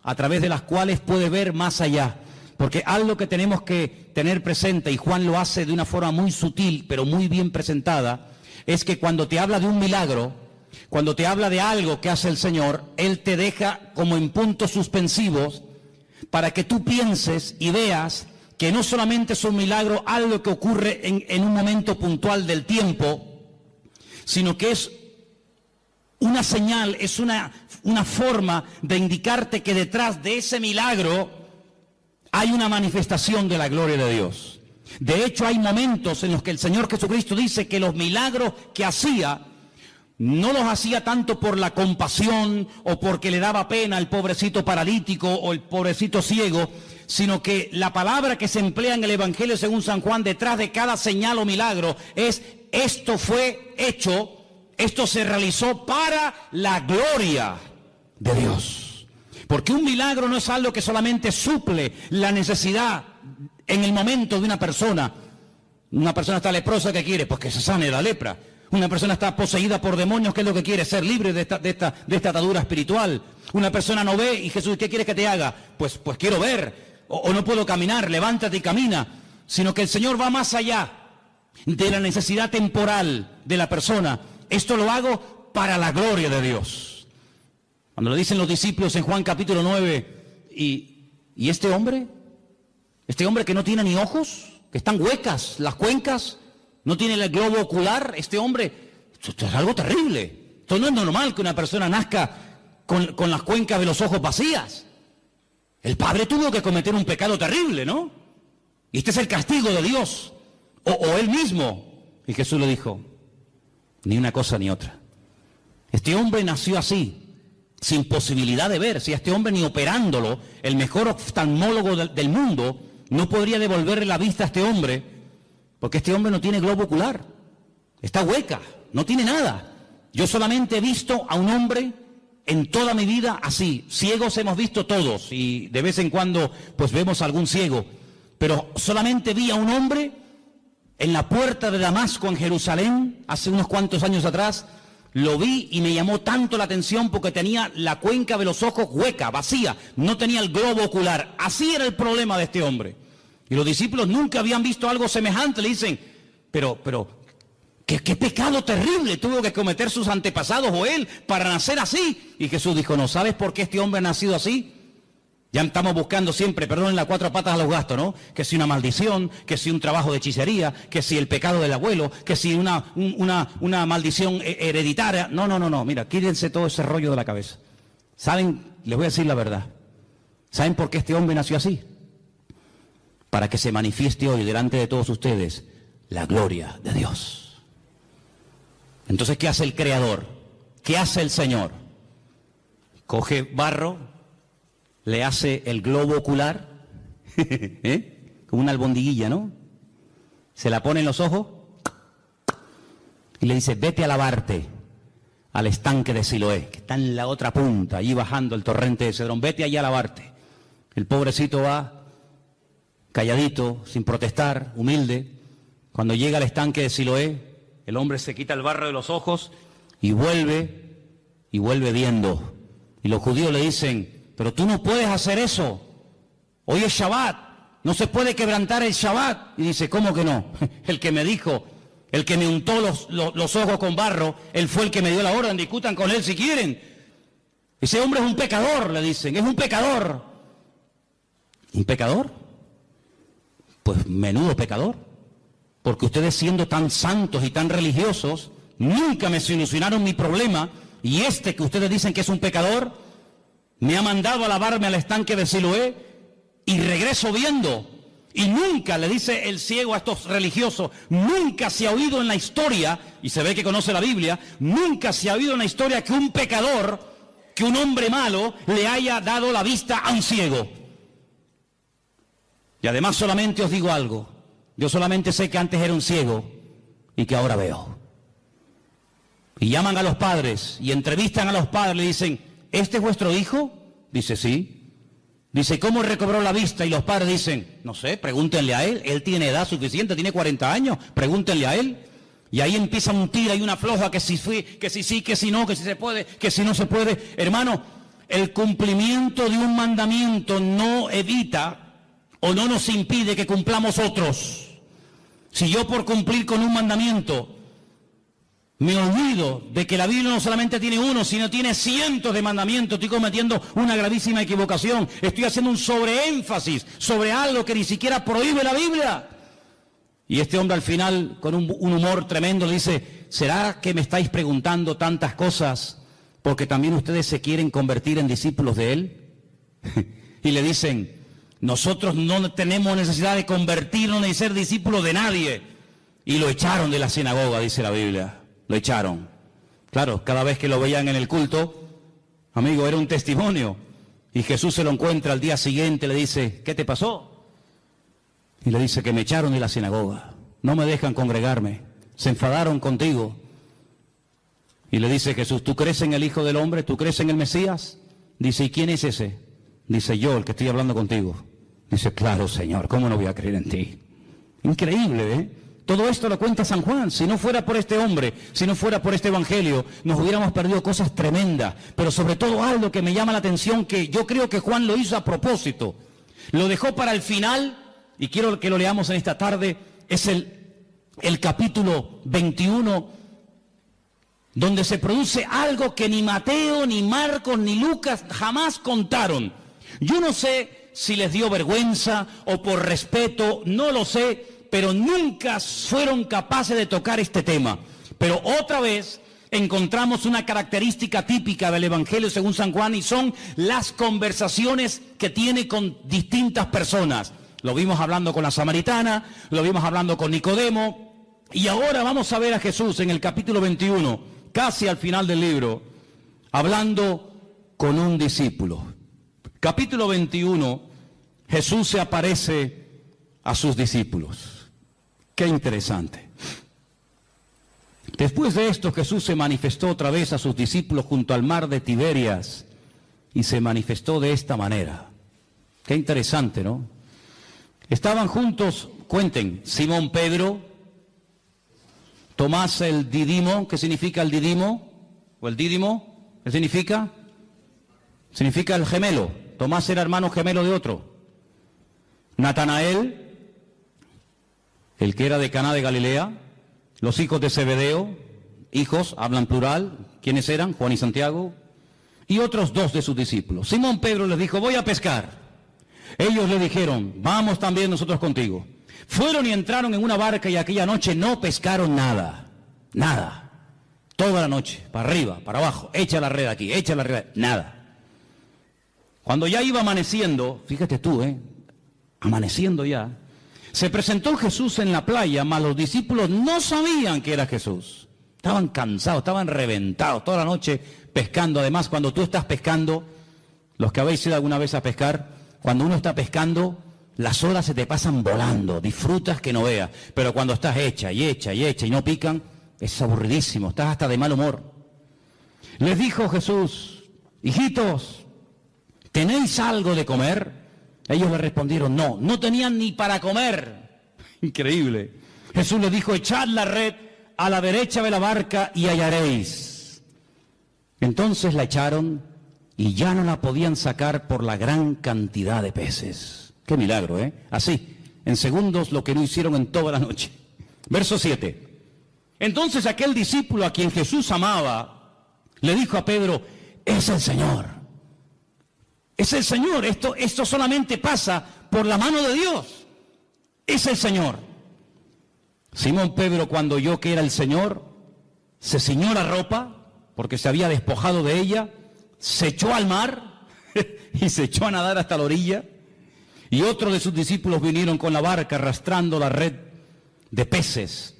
a través de las cuales puede ver más allá. Porque algo que tenemos que tener presente, y Juan lo hace de una forma muy sutil, pero muy bien presentada, es que cuando te habla de un milagro, cuando te habla de algo que hace el Señor, Él te deja como en puntos suspensivos para que tú pienses y veas que no solamente es un milagro, algo que ocurre en un momento puntual del tiempo, sino que es una señal, es una forma de indicarte que detrás de ese milagro hay una manifestación de la gloria de Dios. De hecho, hay momentos en los que el Señor Jesucristo dice que los milagros que hacía no los hacía tanto por la compasión o porque le daba pena al pobrecito paralítico o el pobrecito ciego, sino que la palabra que se emplea en el Evangelio según San Juan detrás de cada señal o milagro es: esto fue hecho, esto se realizó para la gloria de Dios. Porque un milagro no es algo que solamente suple la necesidad en el momento de una persona, Una persona está leprosa, ¿qué quiere? Pues que se sane la lepra. Una persona está poseída por demonios, ¿qué es lo que quiere? Ser libre de esta atadura espiritual. Una persona no ve y Jesús, ¿qué quieres que te haga? Pues quiero ver, o no puedo caminar, levántate y camina. Sino que el Señor va más allá de la necesidad temporal de la persona. Esto lo hago para la gloria de Dios. Cuando lo dicen los discípulos en Juan capítulo 9, ¿y este hombre que no tiene ni ojos, que están huecas las cuencas, no tiene el globo ocular, este hombre, esto es algo terrible. Esto no es normal que una persona nazca con las cuencas de los ojos vacías. El padre tuvo que cometer un pecado terrible, ¿no? Y este es el castigo de Dios, o él mismo. Y Jesús le dijo, ni una cosa ni otra. Este hombre nació así, sin posibilidad de ver. Si a este hombre ni operándolo, el mejor oftalmólogo del mundo no podría devolverle la vista a este hombre, porque este hombre no tiene globo ocular, está hueca, no tiene nada. Yo solamente he visto a un hombre en toda mi vida así. Ciegos hemos visto todos y de vez en cuando pues vemos a algún ciego, pero solamente vi a un hombre en la puerta de Damasco en Jerusalén hace unos cuantos años atrás. Lo vi y me llamó tanto la atención porque tenía la cuenca de los ojos hueca, vacía, no tenía el globo ocular. Así era el problema de este hombre. Y los discípulos nunca habían visto algo semejante. Le dicen, pero, ¿qué pecado terrible tuvo que cometer sus antepasados o él para nacer así? Y Jesús dijo, ¿no sabes por qué este hombre ha nacido así? Ya estamos buscando siempre, perdonen las cuatro patas a los gastos, ¿no? Que si una maldición, que si un trabajo de hechicería, que si el pecado del abuelo, que si una maldición hereditaria. No, mira, quítense todo ese rollo de la cabeza. ¿Saben? Les voy a decir la verdad. ¿Saben por qué este hombre nació así? Para que se manifieste hoy delante de todos ustedes la gloria de Dios. Entonces, ¿qué hace el Creador? ¿Qué hace el Señor? Coge barro, le hace el globo ocular, como una albondiguilla, ¿no? Se la pone en los ojos y le dice, vete a lavarte al estanque de Siloé, que está en la otra punta, allí bajando el torrente de Cedrón, vete allá a lavarte. El pobrecito va calladito, sin protestar, humilde. Cuando llega al estanque de Siloé, el hombre se quita el barro de los ojos y vuelve viendo. Y los judíos le dicen, pero tú no puedes hacer eso. Hoy es Shabbat, no se puede quebrantar el Shabbat. Y dice, ¿cómo que no? El que me dijo, el que me untó los ojos con barro, él fue el que me dio la orden, discutan con él si quieren. Ese hombre es un pecador, le dicen, es un pecador. ¿Un pecador? Pues menudo pecador, porque ustedes siendo tan santos y tan religiosos, nunca me solucionaron mi problema, y este que ustedes dicen que es un pecador, me ha mandado a lavarme al estanque de Siloé, y regreso viendo. Y nunca, le dice el ciego a estos religiosos, nunca se ha oído en la historia, y se ve que conoce la Biblia, nunca se ha oído en la historia que un pecador, que un hombre malo, le haya dado la vista a un ciego. Y además solamente os digo algo, yo solamente sé que antes era un ciego y que ahora veo. Y llaman a los padres y entrevistan a los padres, le dicen, ¿este es vuestro hijo? Dice, sí. Dice, ¿cómo recobró la vista? Y los padres dicen, no sé, pregúntenle a él tiene edad suficiente, tiene 40 años, pregúntenle a él. Y ahí empieza un tira y una floja, que si sí, que si no, que si se puede, que si no se puede. Hermano, el cumplimiento de un mandamiento no evita o no nos impide que cumplamos otros. Si yo por cumplir con un mandamiento me olvido de que la Biblia no solamente tiene uno, sino tiene cientos de mandamientos, estoy cometiendo una gravísima equivocación. Estoy haciendo un sobreénfasis sobre algo que ni siquiera prohíbe la Biblia. Y este hombre al final, con un humor tremendo, le dice, ¿será que me estáis preguntando tantas cosas porque también ustedes se quieren convertir en discípulos de él? Y le dicen, nosotros no tenemos necesidad de convertirnos ni ser discípulos de nadie. Y lo echaron de la sinagoga, dice la Biblia. Lo echaron. Claro, cada vez que lo veían en el culto, amigo, era un testimonio. Y Jesús se lo encuentra al día siguiente, le dice, ¿qué te pasó? Y le dice que me echaron de la sinagoga. No me dejan congregarme. Se enfadaron contigo. Y le dice Jesús, ¿tú crees en el Hijo del Hombre? ¿Tú crees en el Mesías? Dice, ¿y quién es ese? Dice, yo, el que estoy hablando contigo. Dice, claro, Señor, ¿cómo no voy a creer en ti? Increíble, ¿eh? Todo esto lo cuenta San Juan. Si no fuera por este hombre, si no fuera por este evangelio, nos hubiéramos perdido cosas tremendas. Pero sobre todo algo que me llama la atención, que yo creo que Juan lo hizo a propósito. Lo dejó para el final, y quiero que lo leamos en esta tarde. Es el capítulo 21, donde se produce algo que ni Mateo, ni Marcos, ni Lucas jamás contaron. Yo no sé si les dio vergüenza o por respeto, no lo sé, pero nunca fueron capaces de tocar este tema. Pero otra vez encontramos una característica típica del Evangelio según San Juan, y son las conversaciones que tiene con distintas personas. Lo vimos hablando con la samaritana, lo vimos hablando con Nicodemo, y ahora vamos a ver a Jesús en el capítulo 21, casi al final del libro, hablando con un discípulo. Capítulo 21, Jesús se aparece a sus discípulos. Qué interesante. Después de esto, Jesús se manifestó otra vez a sus discípulos junto al mar de Tiberias, y se manifestó de esta manera. Qué interesante, ¿no? Estaban juntos, cuenten, Simón Pedro, Tomás el Didimo. ¿Qué significa el Didimo? ¿O el Dídimo? ¿Qué significa? Significa el gemelo. Tomás era hermano gemelo de otro. Natanael, el que era de Caná de Galilea, los hijos de Zebedeo, hijos, hablan plural, ¿quiénes eran? Juan y Santiago, y otros dos de sus discípulos. Simón Pedro les dijo, voy a pescar. Ellos le dijeron, vamos también nosotros contigo. Fueron y entraron en una barca, y aquella noche no pescaron nada, nada. Toda la noche, para arriba, para abajo, echa la red aquí, echa la red, nada. Cuando ya iba amaneciendo, fíjate tú, amaneciendo ya, se presentó Jesús en la playa, mas los discípulos no sabían que era Jesús. Estaban cansados, estaban reventados, toda la noche pescando. Además, cuando tú estás pescando, los que habéis ido alguna vez a pescar, cuando uno está pescando, las horas se te pasan volando, disfrutas que no veas. Pero cuando estás hecha y no pican, es aburridísimo, estás hasta de mal humor. Les dijo Jesús, hijitos, ¿tenéis algo de comer? Ellos le respondieron, no, no tenían ni para comer. Increíble. Jesús les dijo, echad la red a la derecha de la barca y hallaréis. Entonces la echaron y ya no la podían sacar por la gran cantidad de peces. Qué milagro, ¿eh? Así, en segundos, lo que no hicieron en toda la noche. Verso 7. Entonces aquel discípulo a quien Jesús amaba, le dijo a Pedro, es el Señor. Es el Señor, esto solamente pasa por la mano de Dios. Es el Señor. Simón Pedro, cuando oyó que era el Señor, se ciñó la ropa, porque se había despojado de ella, se echó al mar y se echó a nadar hasta la orilla. Y otros de sus discípulos vinieron con la barca arrastrando la red de peces,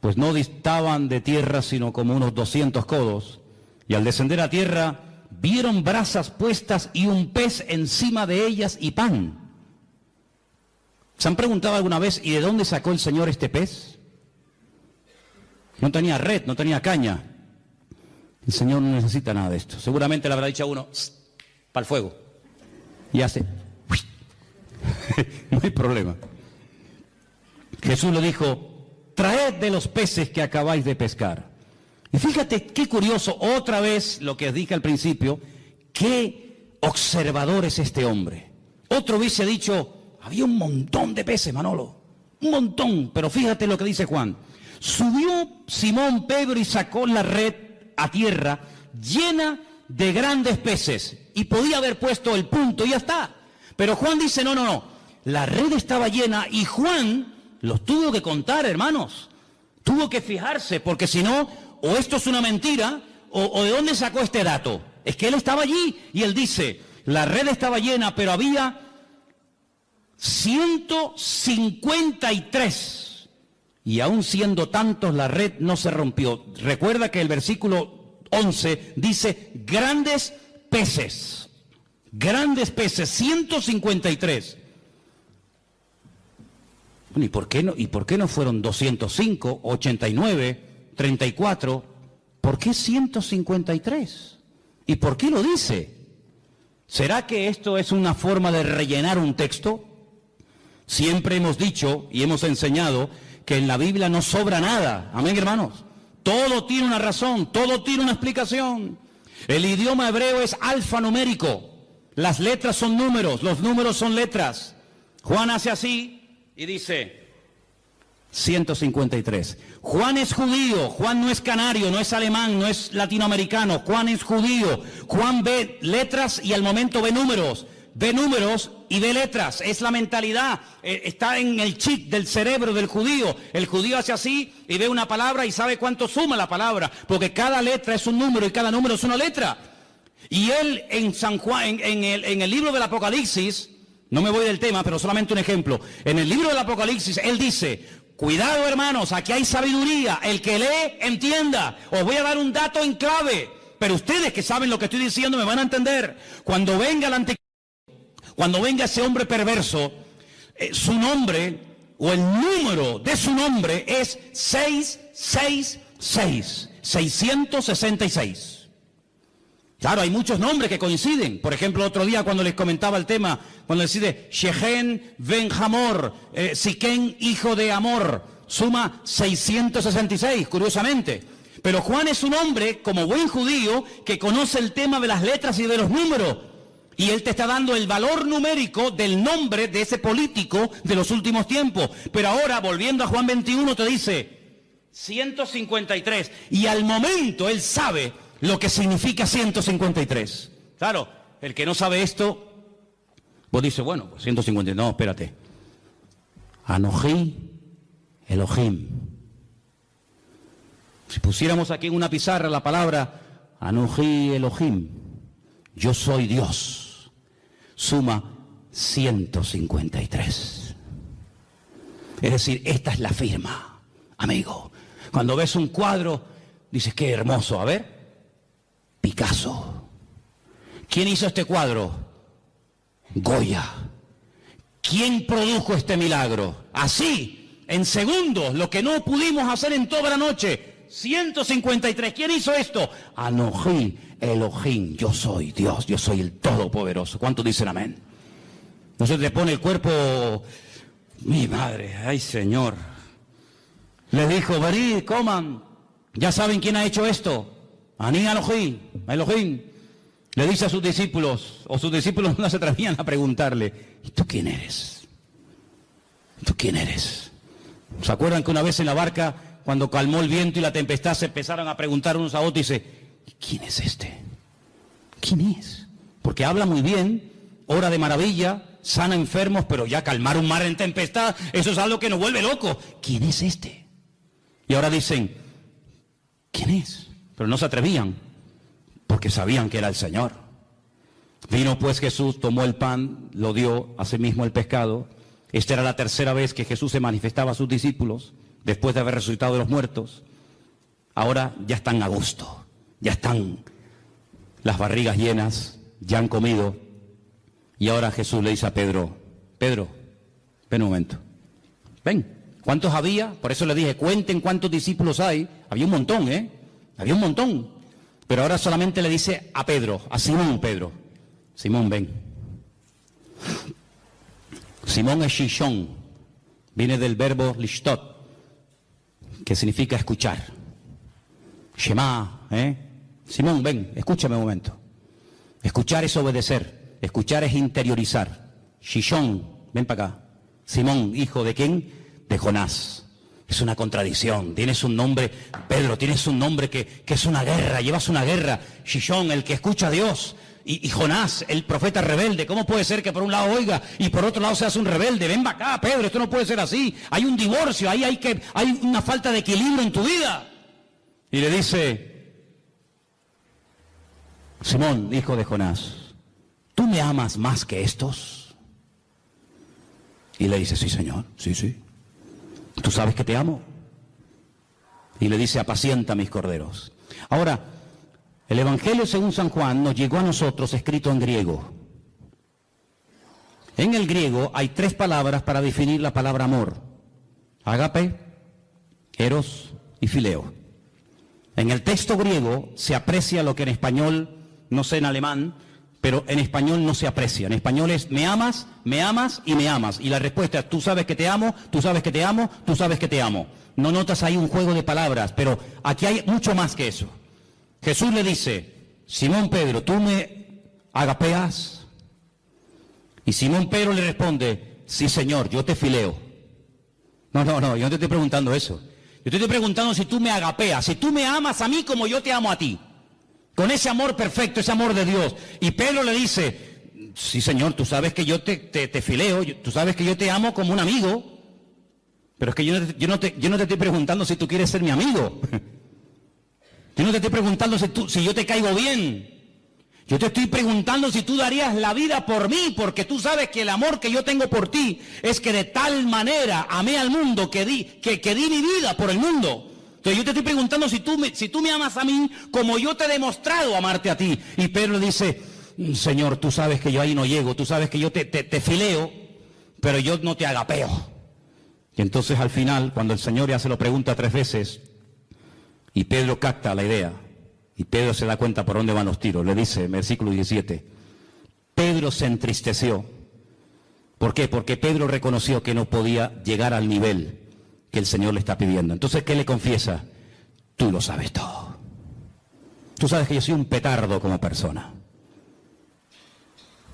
pues no distaban de tierra sino como unos 200 codos. Y al descender a tierra, vieron brasas puestas y un pez encima de ellas y pan. ¿Se han preguntado alguna vez, ¿y de dónde sacó el Señor este pez? No tenía red, no tenía caña. El Señor no necesita nada de esto. Seguramente le habrá dicho a uno, para el fuego. Y hace, no hay problema. Jesús le dijo, traed de los peces que acabáis de pescar. Y fíjate qué curioso, otra vez lo que os dije al principio, qué observador es este hombre. Otro hubiese dicho, había un montón de peces, Manolo, un montón, pero fíjate lo que dice Juan. Subió Simón Pedro y sacó la red a tierra llena de grandes peces, y podía haber puesto el punto y ya está. Pero Juan dice, no, la red estaba llena, y Juan los tuvo que contar, hermanos. Tuvo que fijarse, porque si no, o esto es una mentira, o de dónde sacó este dato. Es que él estaba allí, y él dice, la red estaba llena, pero había 153. Y aún siendo tantos, la red no se rompió. Recuerda que el versículo 11 dice, grandes peces. Grandes peces, 153. Bueno, ¿y por qué no fueron 205, 89, 34? ¿Por qué 153? ¿Y por qué lo dice? ¿Será que esto es una forma de rellenar un texto? Siempre hemos dicho y hemos enseñado que en la Biblia no sobra nada. Amén, hermanos. Todo tiene una razón, todo tiene una explicación. El idioma hebreo es alfanumérico. Las letras son números, los números son letras. Juan hace así y dice 153. Juan es judío, Juan no es canario, no es alemán, no es latinoamericano. Juan es judío. Juan ve letras y al momento ve números. Ve números y ve letras. Es la mentalidad. Está en el chip del cerebro del judío. El judío hace así y ve una palabra y sabe cuánto suma la palabra. Porque cada letra es un número y cada número es una letra. Y él en San Juan, en el libro del Apocalipsis, no me voy del tema, pero solamente un ejemplo. En el libro del Apocalipsis, él dice, cuidado hermanos, aquí hay sabiduría. El que lee, entienda. Os voy a dar un dato en clave. Pero ustedes que saben lo que estoy diciendo me van a entender. Cuando venga el anticristo, cuando venga ese hombre perverso, su nombre o el número de su nombre es 666, 666. Claro, hay muchos nombres que coinciden. Por ejemplo, otro día cuando les comentaba el tema, cuando decide Shechem ben Hamor, Siquén hijo de Amor, suma 666, curiosamente. Pero Juan es un hombre, como buen judío, que conoce el tema de las letras y de los números. Y él te está dando el valor numérico del nombre de ese político de los últimos tiempos. Pero ahora, volviendo a Juan 21, te dice 153. Y al momento él sabe lo que significa 153. Claro, el que no sabe esto, vos dices, bueno, pues 153. No, espérate. Anoji Elohim. Si pusiéramos aquí en una pizarra la palabra Anoji Elohim, yo soy Dios, suma 153. Es decir, esta es la firma, amigo. Cuando ves un cuadro, dices, qué hermoso. A ver, Picasso. ¿Quién hizo este cuadro? Goya. ¿Quién produjo este milagro? Así, en segundos, lo que no pudimos hacer en toda la noche. 153. ¿Quién hizo esto? Anoji Elohim. Yo soy Dios, yo soy el Todopoderoso. ¿Cuántos dicen amén? No se te pone el cuerpo. Mi madre, ay Señor. Les dijo, venid, coman. Ya saben quién ha hecho esto. Aní Elohim. Elohim. Le dice a sus discípulos, o sus discípulos no se atrevían a preguntarle, ¿y tú quién eres? ¿Tú quién eres? ¿Se acuerdan que una vez en la barca, cuando calmó el viento y la tempestad, se empezaron a preguntar unos a otros y dice, ¿quién es este? ¿Quién es? Porque habla muy bien, obra de maravilla, sana enfermos, pero ya calmar un mar en tempestad, eso es algo que nos vuelve locos. ¿Quién es este? Y ahora dicen, ¿quién es? Pero no se atrevían, porque sabían que era el Señor. Vino pues Jesús, tomó el pan, lo dio, asimismo el pescado. Esta era la tercera vez que Jesús se manifestaba a sus discípulos, después de haber resucitado de los muertos. Ahora ya están a gusto, ya están las barrigas llenas, ya han comido. Y ahora Jesús le dice a Pedro, Pedro, ven un momento, ven. ¿Cuántos había? Por eso le dije, cuenten cuántos discípulos hay. Había un montón, había un montón. Pero ahora solamente le dice a Pedro, a Simón, Pedro, Simón, ven. Simón es Shishon, viene del verbo lishtot, que significa escuchar. Shema, Simón, ven, escúchame un momento. Escuchar es obedecer, escuchar es interiorizar. Shishon, ven para acá. Simón, hijo de quién? De Jonás. Es una contradicción. Tienes un nombre, Pedro, tienes un nombre que es una guerra, llevas una guerra. Shishon, el que escucha a Dios. Y Jonás, el profeta rebelde. ¿Cómo puede ser que por un lado oiga y por otro lado seas un rebelde? Ven para acá, Pedro, esto no puede ser así. Hay un divorcio, ahí hay una falta de equilibrio en tu vida. Y le dice, Simón, hijo de Jonás, ¿tú me amas más que estos? Y le dice, sí, Señor, sí. ¿Tú sabes que te amo? Y le dice, apacienta mis corderos. Ahora, el Evangelio según San Juan nos llegó a nosotros escrito en griego. En el griego hay 3 palabras para definir la palabra amor. Ágape, eros y fileo. En el texto griego se aprecia lo que en español, no sé en alemán, pero en español no se aprecia. En español es me amas y me amas. Y la respuesta es tú sabes que te amo, tú sabes que te amo, tú sabes que te amo. No notas ahí un juego de palabras, pero aquí hay mucho más que eso. Jesús le dice, Simón Pedro, ¿tú me agapeas? Y Simón Pedro le responde, sí Señor, yo te fileo. No, yo no te estoy preguntando eso. Yo te estoy preguntando si tú me agapeas, si tú me amas a mí como yo te amo a ti. Con ese amor perfecto, ese amor de Dios. Y Pedro le dice, sí Señor, tú sabes que yo te fileo, tú sabes que yo te amo como un amigo. Pero es que yo no te estoy preguntando si tú quieres ser mi amigo. Yo no te estoy preguntando si yo te caigo bien. Yo te estoy preguntando si tú darías la vida por mí, porque tú sabes que el amor que yo tengo por ti es que de tal manera amé al mundo que di mi vida por el mundo. Entonces yo te estoy preguntando si tú me amas a mí como yo te he demostrado amarte a ti. Y Pedro le dice, Señor, tú sabes que yo ahí no llego, tú sabes que yo te fileo, pero yo no te agapeo. Y entonces al final, cuando el Señor ya se lo pregunta 3 veces, y Pedro capta la idea, y Pedro se da cuenta por dónde van los tiros, le dice en versículo 17, Pedro se entristeció. ¿Por qué? Porque Pedro reconoció que no podía llegar al nivel que el Señor le está pidiendo. Entonces, ¿qué le confiesa? Tú lo sabes todo. Tú sabes que yo soy un petardo como persona.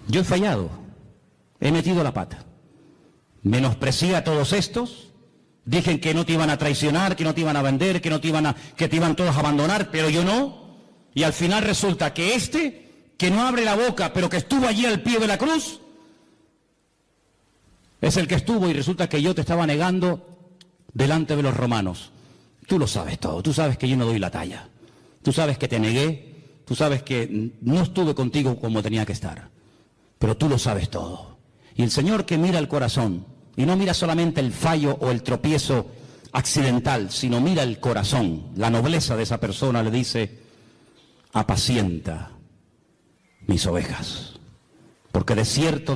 Yo he fallado, he metido la pata. Menosprecié a todos estos, dije que no te iban a traicionar, que no te iban a vender, que te iban todos a abandonar, pero yo no. Y al final resulta que que no abre la boca, pero que estuvo allí al pie de la cruz, es el que estuvo, y resulta que yo te estaba negando delante de los romanos. Tú lo sabes todo, tú sabes que yo no doy la talla, tú sabes que te negué, tú sabes que no estuve contigo como tenía que estar, pero tú lo sabes todo. Y el Señor, que mira el corazón, y no mira solamente el fallo o el tropiezo accidental, sino mira el corazón, la nobleza de esa persona, le dice, apacienta mis ovejas. Porque de cierto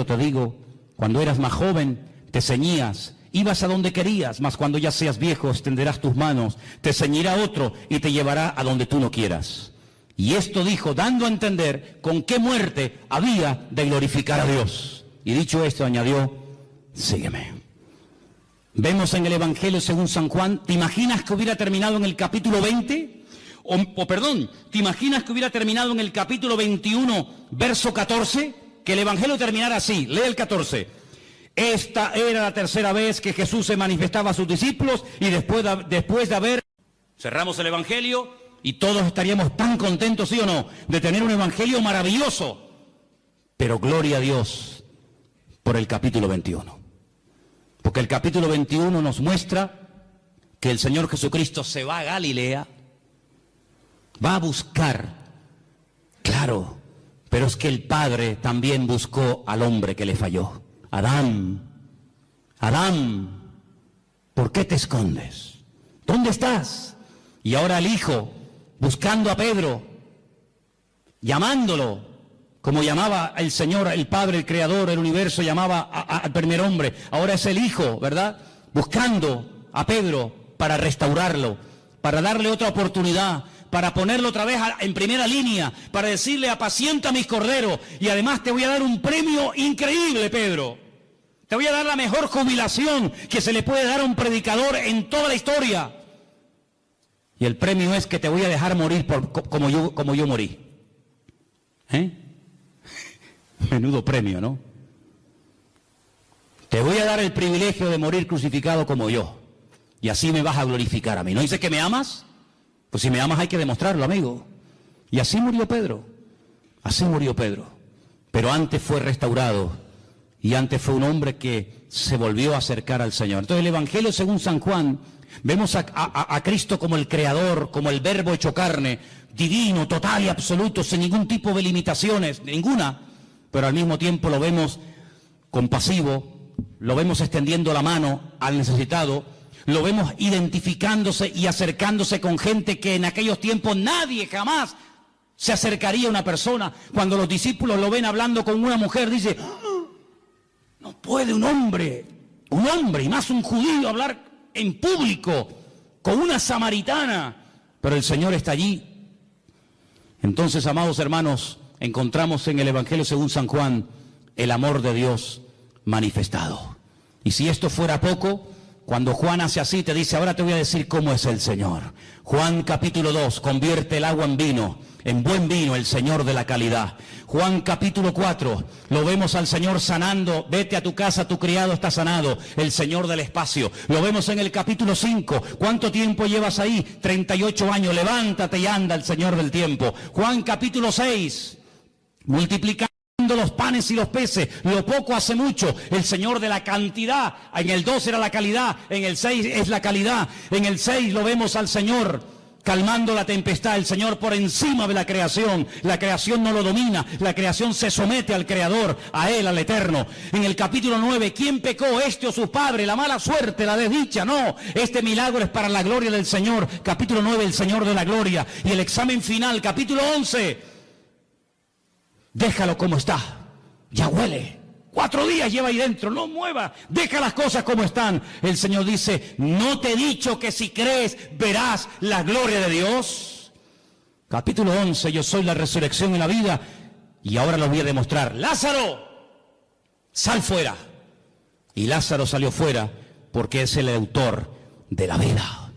te digo, cuando eras más joven, te ceñías, ibas a donde querías, mas cuando ya seas viejo, extenderás tus manos, te ceñirá otro y te llevará a donde tú no quieras. Y esto dijo, dando a entender con qué muerte había de glorificar a Dios. Y dicho esto, añadió, sígueme. Vemos en el Evangelio según San Juan, ¿te imaginas que hubiera terminado en el capítulo 20? ¿Te imaginas que hubiera terminado en el capítulo 21, verso 14? Que el Evangelio terminara así, lee el 14. Esta era la tercera vez que Jesús se manifestaba a sus discípulos y después de haber... Cerramos el Evangelio y todos estaríamos tan contentos, ¿sí o no?, de tener un Evangelio maravilloso. Pero gloria a Dios por el capítulo 21. Porque el capítulo 21 nos muestra que el Señor Jesucristo se va a Galilea, va a buscar, claro, pero es que el Padre también buscó al hombre que le falló. Adán, ¿por qué te escondes? ¿Dónde estás? Y ahora el Hijo, buscando a Pedro, llamándolo, como llamaba el Señor, el Padre, el Creador, el universo, llamaba al primer hombre. Ahora es el Hijo, ¿verdad?, buscando a Pedro para restaurarlo, para darle otra oportunidad, para ponerlo otra vez en primera línea, para decirle, apacienta mis corderos, y además te voy a dar un premio increíble, Pedro. Te voy a dar la mejor jubilación que se le puede dar a un predicador en toda la historia. Y el premio es que te voy a dejar morir como yo morí. Menudo premio, ¿no? Te voy a dar el privilegio de morir crucificado como yo. Y así me vas a glorificar a mí. ¿No dice que me amas? Pues si me amas hay que demostrarlo, amigo. Y así murió Pedro. Así murió Pedro. Pero antes fue restaurado. Y antes fue un hombre que se volvió a acercar al Señor. Entonces el Evangelio según San Juan, vemos a Cristo como el Creador, como el Verbo hecho carne, divino, total y absoluto, sin ningún tipo de limitaciones, ninguna. Pero al mismo tiempo lo vemos compasivo, lo vemos extendiendo la mano al necesitado, lo vemos identificándose y acercándose con gente que en aquellos tiempos nadie jamás se acercaría a una persona. Cuando los discípulos lo ven hablando con una mujer, dice, no puede un hombre, y más un judío, hablar en público con una samaritana. Pero el Señor está allí. Entonces, amados hermanos, encontramos en el Evangelio según San Juan el amor de Dios manifestado. Y si esto fuera poco, cuando Juan hace así, te dice, ahora te voy a decir cómo es el Señor. Juan capítulo 2, convierte el agua en vino, en buen vino, el Señor de la calidad. Juan capítulo 4, lo vemos al Señor sanando, vete a tu casa, tu criado está sanado, el Señor del espacio. Lo vemos en el capítulo 5, ¿cuánto tiempo llevas ahí? 38 años, levántate y anda, el Señor del tiempo. Juan capítulo 6, multiplicando los panes y los peces, lo poco hace mucho, el Señor de la cantidad. En el 2 era la calidad, en el 6 es la calidad. En el 6 lo vemos al Señor calmando la tempestad, el Señor por encima de la creación no lo domina, la creación se somete al Creador, a Él, al Eterno. En el capítulo 9, ¿quién pecó, este o su padre? La mala suerte, la desdicha, no, este milagro es para la gloria del Señor. Capítulo 9, el Señor de la gloria. Y el examen final, capítulo 11, déjalo como está, ya huele. 4 días lleva ahí dentro, no mueva, deja las cosas como están. El Señor dice, ¿no te he dicho que si crees verás la gloria de Dios? Capítulo 11, yo soy la resurrección y la vida, y ahora lo voy a demostrar. Lázaro, sal fuera. Y Lázaro salió fuera porque es el autor de la vida.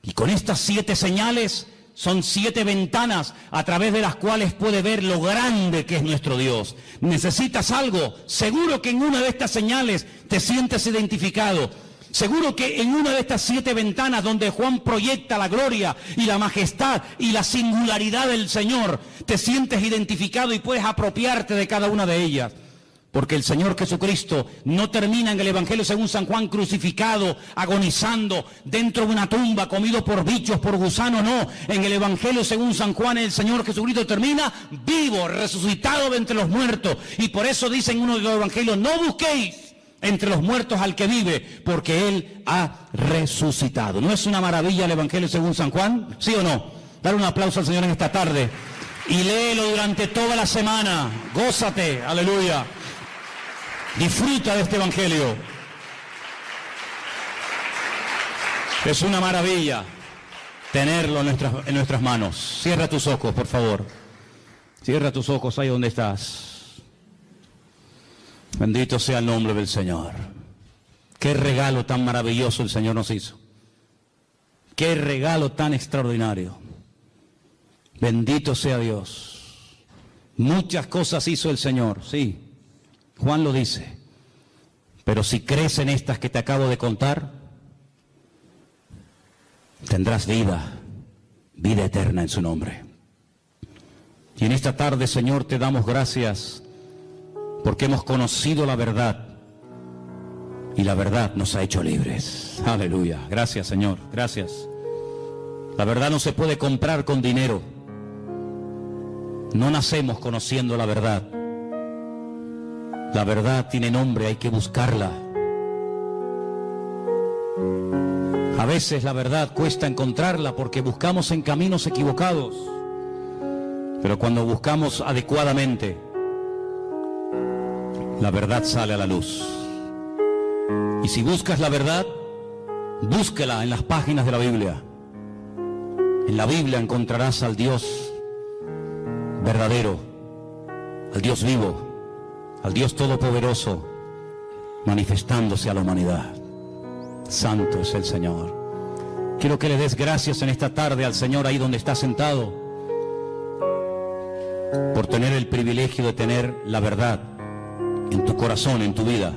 Y con estas 7 señales, son 7 ventanas a través de las cuales puede ver lo grande que es nuestro Dios. ¿Necesitas algo? Seguro que en una de estas señales te sientes identificado. Seguro que en una de estas 7 ventanas donde Juan proyecta la gloria y la majestad y la singularidad del Señor, te sientes identificado y puedes apropiarte de cada una de ellas. Porque el Señor Jesucristo no termina en el Evangelio según San Juan crucificado, agonizando dentro de una tumba, comido por bichos, por gusanos, no. En el Evangelio según San Juan el Señor Jesucristo termina vivo, resucitado de entre los muertos. Y por eso dice en uno de los Evangelios, no busquéis entre los muertos al que vive, porque Él ha resucitado. ¿No es una maravilla el Evangelio según San Juan? ¿Sí o no? Dar un aplauso al Señor en esta tarde y léelo durante toda la semana. Gózate, aleluya. Disfruta de este Evangelio. Es una maravilla tenerlo en nuestras manos. Cierra tus ojos, por favor. Cierra tus ojos ahí donde estás. Bendito sea el nombre del Señor. Qué regalo tan maravilloso el Señor nos hizo. Qué regalo tan extraordinario. Bendito sea Dios. Muchas cosas hizo el Señor, sí. Juan lo dice, pero si crees en estas que te acabo de contar, tendrás vida eterna en su nombre. Y en esta tarde, Señor, te damos gracias porque hemos conocido la verdad y la verdad nos ha hecho libres. Aleluya. Gracias, Señor. Gracias. La verdad no se puede comprar con dinero. No nacemos conociendo la verdad. La verdad tiene nombre, hay que buscarla. A veces la verdad cuesta encontrarla porque buscamos en caminos equivocados. Pero cuando buscamos adecuadamente, la verdad sale a la luz. Y si buscas la verdad, búsquela en las páginas de la Biblia. En la Biblia encontrarás al Dios verdadero, al Dios vivo, al Dios todopoderoso, manifestándose a la humanidad. Santo es el Señor. Quiero que le des gracias en esta tarde al Señor ahí donde está sentado, por tener el privilegio de tener la verdad en tu corazón, en tu vida.